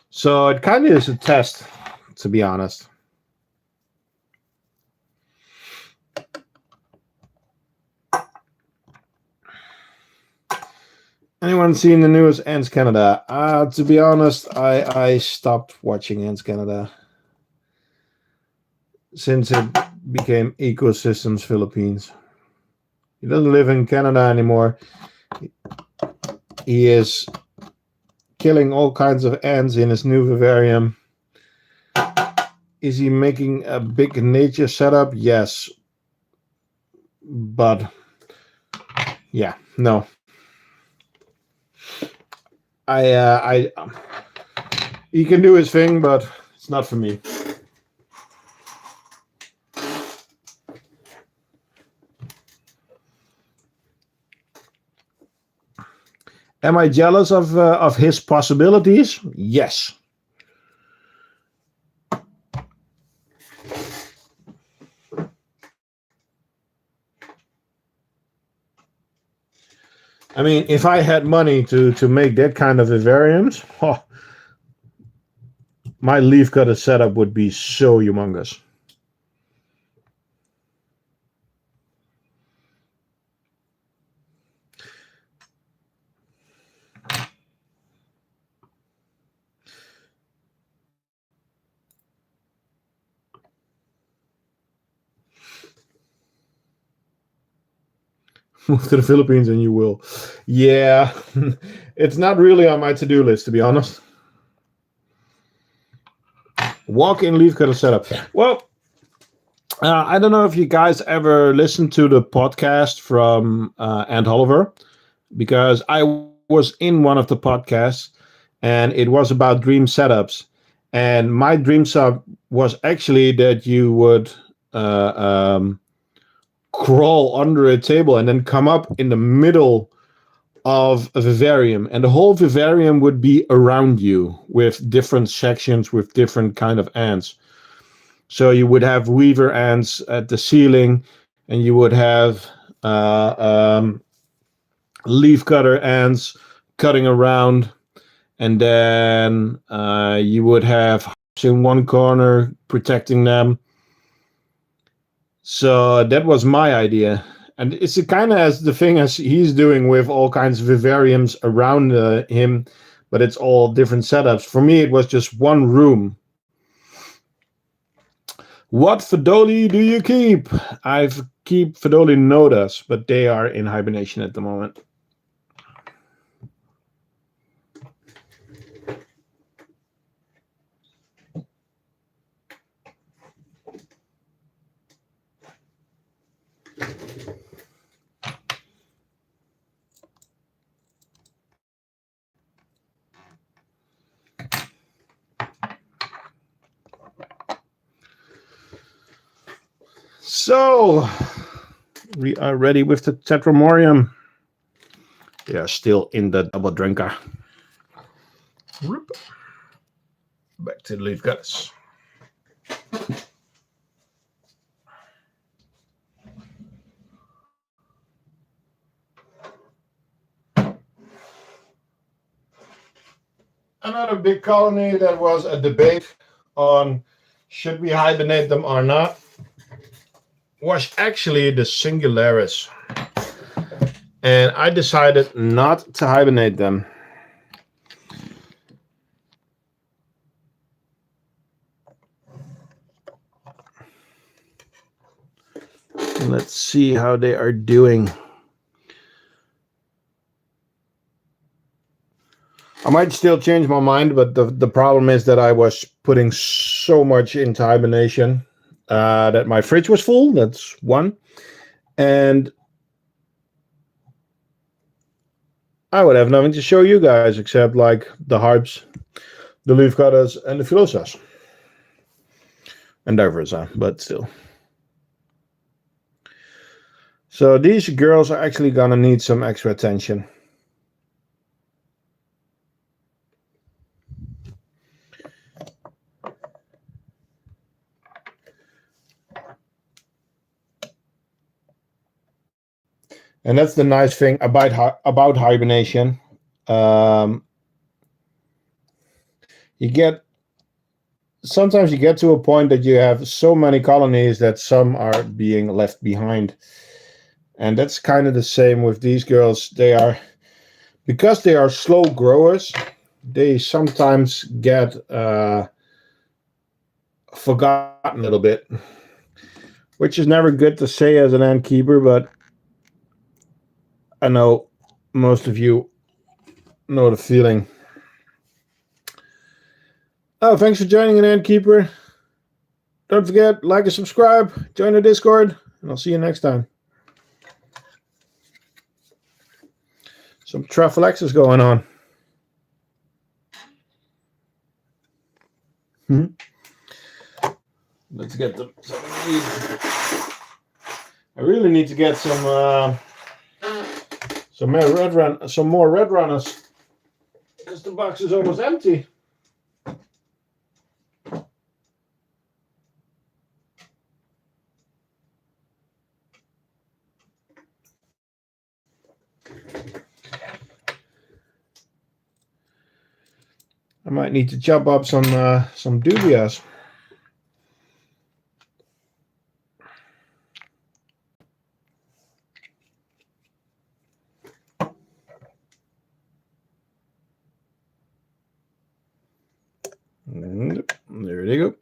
So it kind of is a test, to be honest. Anyone seen the newest Ants Canada? To be honest, I stopped watching Ants Canada since it became Ecosystems Philippines. He doesn't live in Canada anymore. He is killing all kinds of ants in his new vivarium. Is he making a big nature setup? Yes. But yeah, no. He can do his thing, but it's not for me. Am I jealous of his possibilities? Yes. I mean, if I had money to make that kind of vivariums, my leaf cutter setup would be so humongous. Move to the Philippines and you will. Yeah, it's not really on my to-do list, to be honest. Walk-in leafcutter setup. Well, I don't know if you guys ever listened to the podcast from Ant Oliver, because I was in one of the podcasts, and it was about dream setups. And my dream setup was actually that you would uh, um, crawl under a table and then come up in the middle of a vivarium, and the whole vivarium would be around you with different sections with different kind of ants. So you would have weaver ants at the ceiling, and you would have uh, um, leaf cutter ants cutting around, and then you would have hives in one corner protecting them. So that was my idea. And it's kind of as the thing as he's doing with all kinds of vivariums around him, but it's all different setups. For me, it was just one room. What Fedoli do you keep? I keep Fedoli nodas, but they are in hibernation at the moment. So, we are ready with the Tetramorium. They are still in the double drinker. Back to the leaf guts. Another big colony that was a debate on should we hibernate them or not was actually the Singularis. And I decided not to hibernate them. Let's see how they are doing. I might still change my mind, but the problem is that I was putting so much into hibernation that my fridge was full. That's one. And I would have nothing to show you guys except like the harps, the leaf cutters, and the philosas. And diversa, but still. So these girls are actually gonna need some extra attention. And that's the nice thing about hibernation. You get sometimes you get to a point that you have so many colonies that some are being left behind, and that's kind of the same with these girls. They are, because they are slow growers, they sometimes get forgotten a little bit, which is never good to say as an ant keeper, but I know most of you know the feeling. Oh, thanks for joining an Ant Keeper. Don't forget, like and subscribe, join the Discord, and I'll see you next time. Some Traphalexis going on. Let's get them. I really need to get some more red runners, because the box is almost empty. I might need to chop up some dubias. And there they go.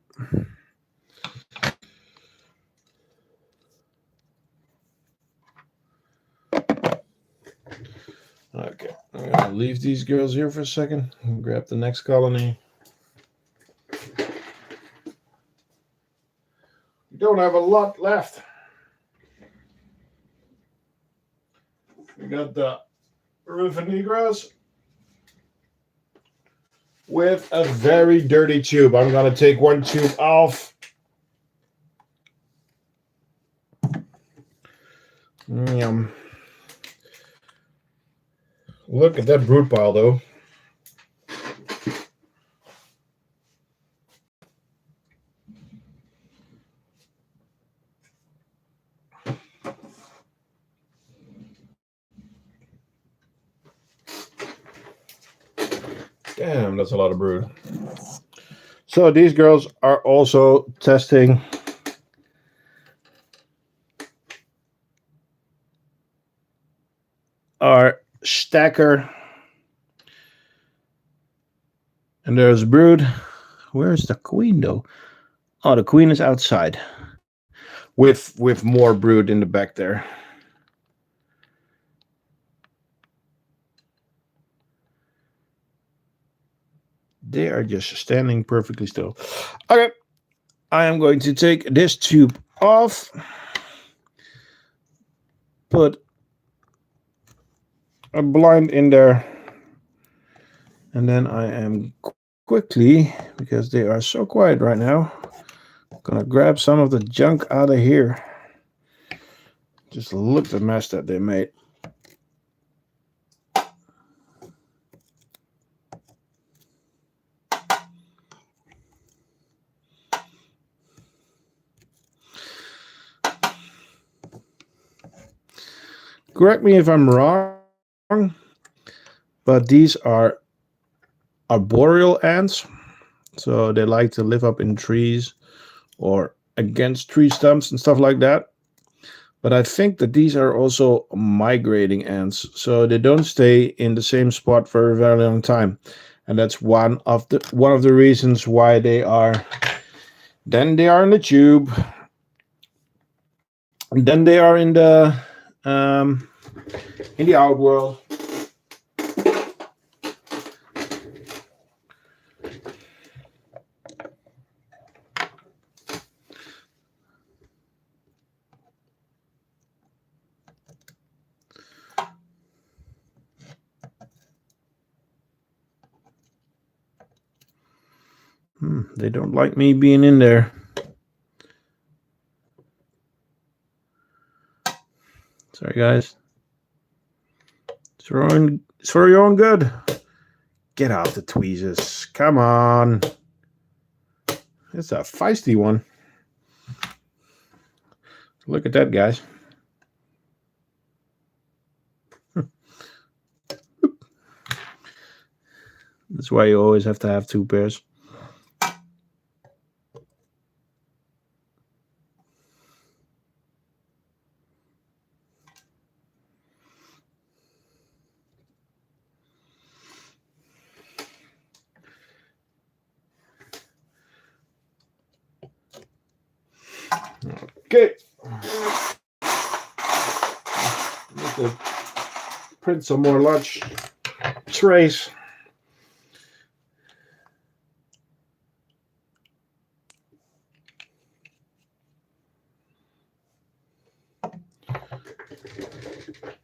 Okay, I'm gonna leave these girls here for a second and grab the next colony. We don't have a lot left. We got the Rufinegros with a very dirty tube. I'm gonna take one tube off. Yum. Look at that brood pile, though. Damn, that's a lot of brood. So these girls are also testing our stacker. And there's brood. Where's the queen, though? Oh, the queen is outside with more brood in the back there. They are just standing perfectly still. Okay, I am going to take this tube off. Put a blind in there. And then I am quickly, because they are so quiet right now, gonna grab some of the junk out of here. Just look at the mess that they made. Correct me if I'm wrong, but these are arboreal ants. So they like to live up in trees or against tree stumps and stuff like that. But I think that these are also migrating ants. So they don't stay in the same spot for a very long time. And that's one of the reasons why they are in the tube. And then they are in the outworld. They don't like me being in there. Sorry, guys. It's for your own good. Get out the tweezers. Come on. It's a feisty one. Look at that, guys. That's why you always have to have two pairs. Okay. Need to print some more large trays.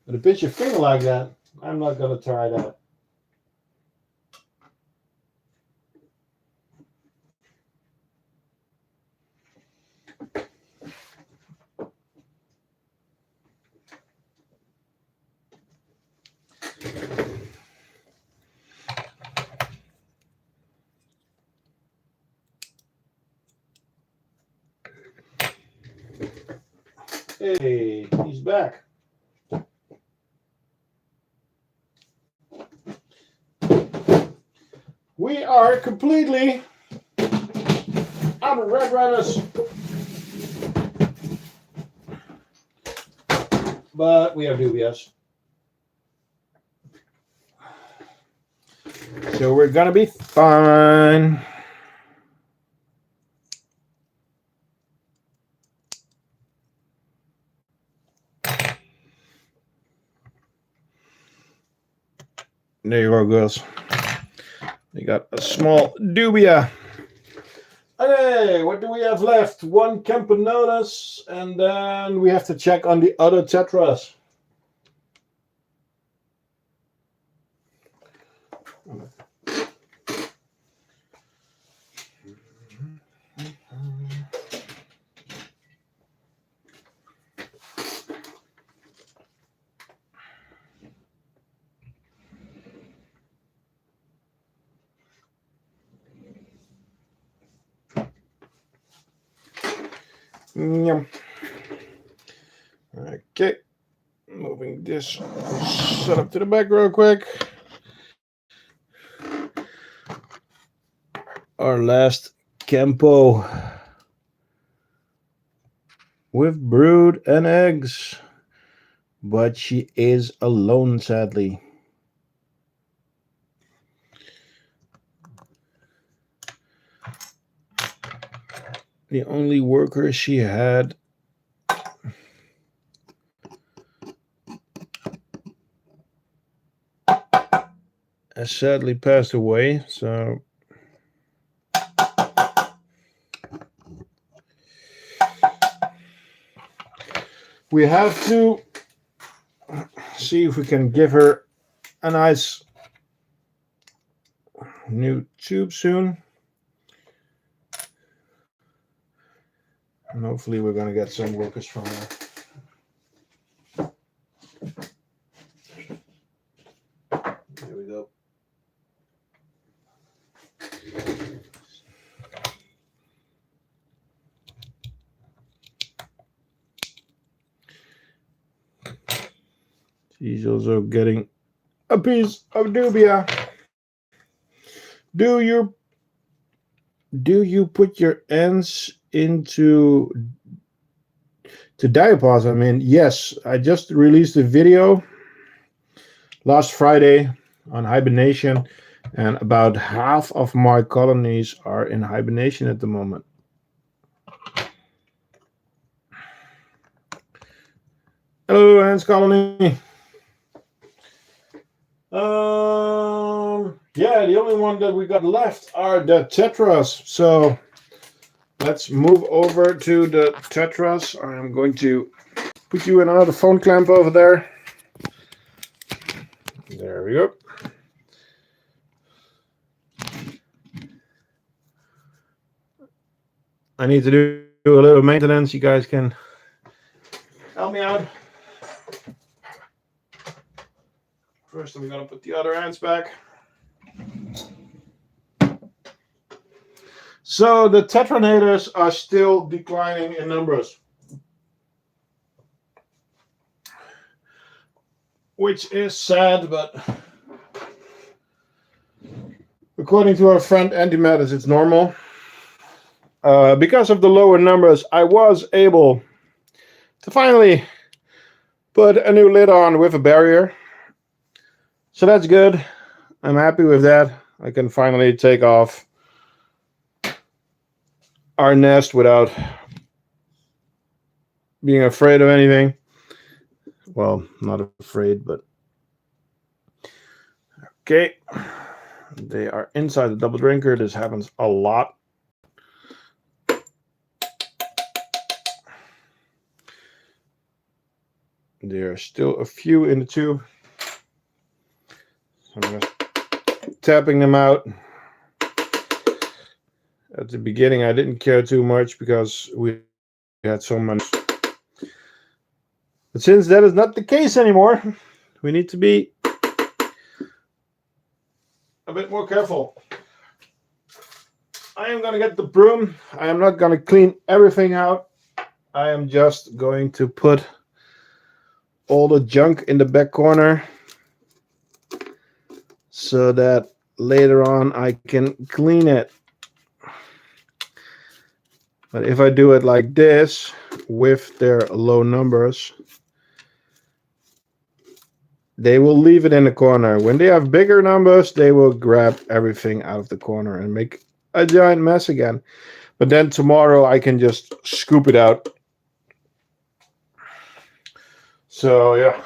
But to pinch your finger like that, I'm not going to try that. Hey, he's back. We are completely out of red runners. But we have dubious. So we're going to be fine. There you go, girls. We got a small dubia. Okay, what do we have left? One Camponotus, and then we have to check on the other tetras. Okay, moving this setup to the back real quick. Our last Campo with brood and eggs, but she is alone, sadly. The only worker she had has sadly passed away, so we have to see if we can give her a nice new tube soon. And hopefully we're going to get some workers from her. There we go. She's also getting a piece of dubia. Do you put your ends into diapause? I mean, yes, I just released a video last Friday on hibernation, and about half of my colonies are in hibernation at the moment. Hello, Ants Colony. Yeah, the only one that we got left are the tetras. So let's move over to the tetras. I'm going to put you in another phone clamp over there. There we go. I need to do a little maintenance. You guys can help me out. First, I'm going to put the other ants back. So the tetranators are still declining in numbers, which is sad, but according to our friend Antimatters, it's normal. Because of the lower numbers, I was able to finally put a new lid on with a barrier. So that's good. I'm happy with that. I can finally take off our nest without being afraid of anything. Well, not afraid, but okay. They are inside the double drinker. This happens a lot. There are still a few in the tube. So I'm just tapping them out. At the beginning, I didn't care too much because we had so much. But since that is not the case anymore, we need to be a bit more careful. I am going to get the broom. I am not going to clean everything out. I am just going to put all the junk in the back corner so that later on I can clean it. But if I do it like this with their low numbers, they will leave it in the corner. When they have bigger numbers, they will grab everything out of the corner and make a giant mess again. But then tomorrow I can just scoop it out. So yeah.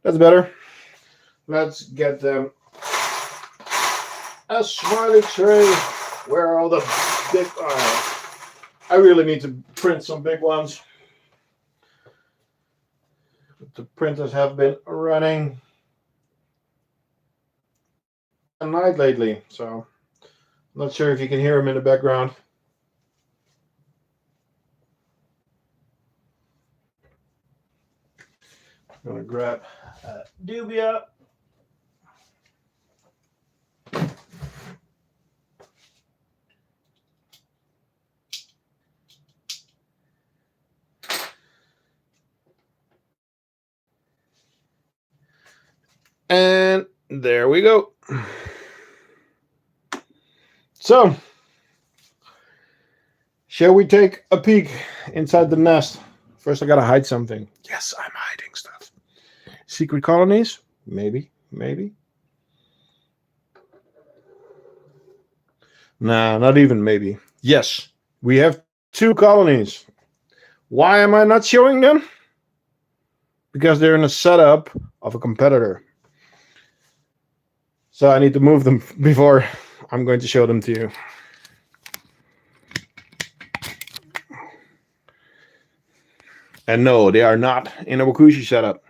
That's better. Let's get them a smiley tray where all the big... I really need to print some big ones. The printers have been running at night lately, so I'm not sure if you can hear them in the background. I'm gonna grab a dubia. And there we go. So, shall we take a peek inside the nest? First, I gotta hide something. Yes, I'm hiding stuff. Secret colonies? Maybe, maybe. Nah, not even maybe. Yes, we have 2 colonies. Why am I not showing them? Because they're in a setup of a competitor. So I need to move them before I'm going to show them to you. And no, they are not in a Wakushi setup.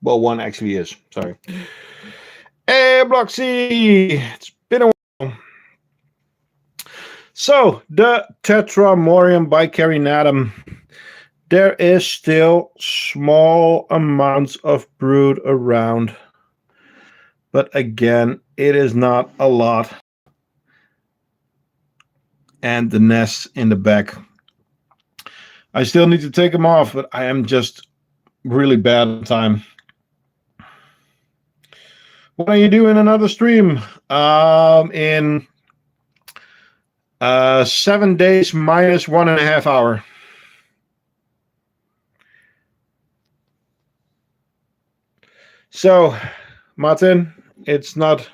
Well, one actually is. Sorry. Hey, Block C! It's been a while. So, the Tetramorium bicarinatum. There is still small amounts of brood around. But again, it is not a lot. And the nests in the back. I still need to take them off, but I am just really bad at time. What are you doing another stream? In 7 days minus 1.5 hours. So, Martin, it's not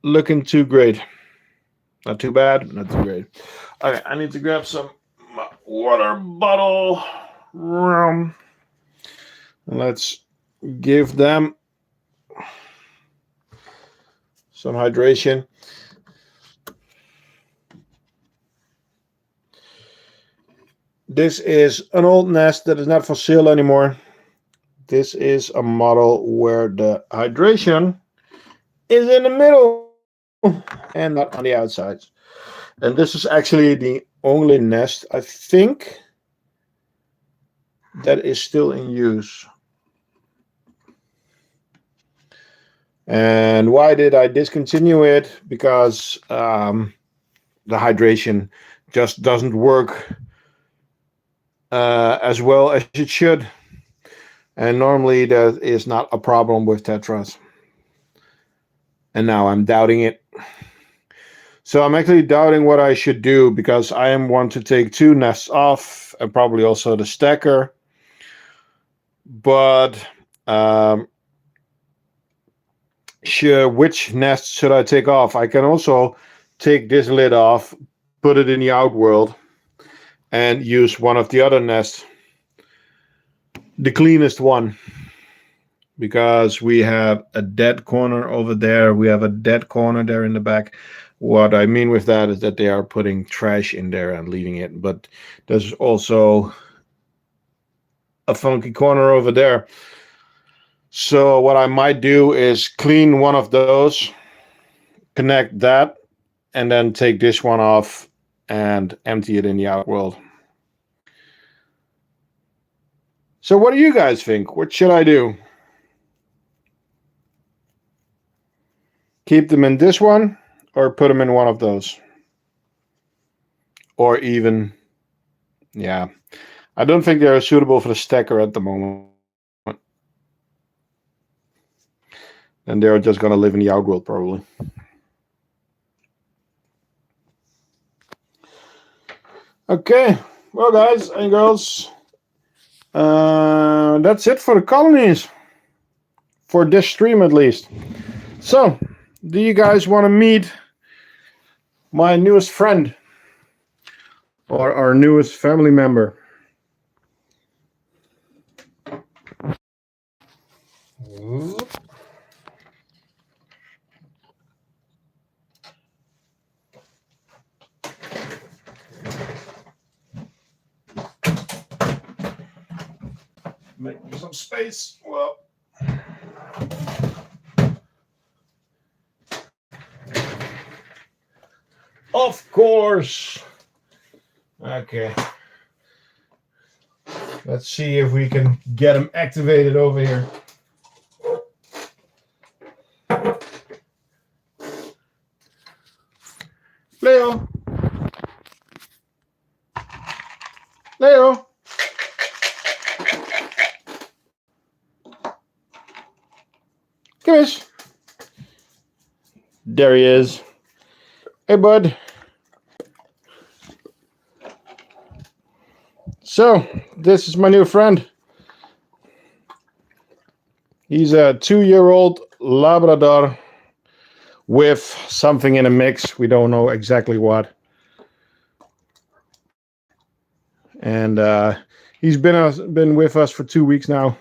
looking too great. Not too bad, not too great. Okay, I need to grab some water bottle. Let's give them some hydration. This is an old nest that is not for sale anymore. This is a model where the hydration is in the middle and not on the outsides. And this is actually the only nest, I think, that is still in use. And why did I discontinue it? Because the hydration just doesn't work as well as it should. And normally that is not a problem with tetras. And now I'm doubting it. So I'm actually doubting what I should do, because I am want to take 2 nests off and probably also the stacker. But sure, which nest should I take off? I can also take this lid off, put it in the outworld, and use one of the other nests, the cleanest one, because we have a dead corner over there. We have a dead corner there in the back. What I mean with that is that they are putting trash in there and leaving it. But there's also a funky corner over there. So what I might do is clean one of those, connect that, and then take this one off and empty it in the outworld. So what do you guys think? What should I do? Keep them in this one or put them in one of those? Or even, yeah, I don't think they're suitable for the stacker at the moment. And they're just going to live in the outworld probably. Okay, well guys and girls, that's it for the colonies. For this stream at least. So, do you guys want to meet my newest friend? Or our newest family member? Oop. Make some space. Well, of course. Okay. Let's see if we can get them activated over here. Leo. Leo. Come here. There he is. Hey, bud. So, this is my new friend. He's a 2-year-old Labrador with something in a mix. We don't know exactly what. And he's been with us for 2 weeks now.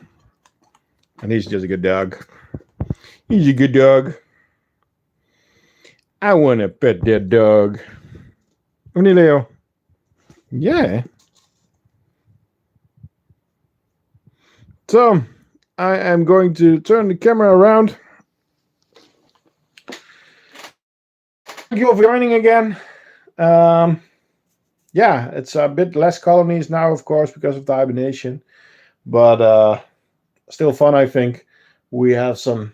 And he's just a good dog. He's a good dog. I want to pet that dog. Only Leo. Yeah. So, I am going to turn the camera around. Thank you for joining again. Yeah, it's a bit less colonies now, of course, because of the hibernation. But still fun, I think. We have some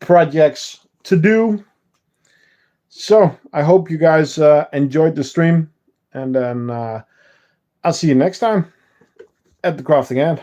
projects to do. So, I hope you guys enjoyed the stream. And then I'll see you next time at the crafting end.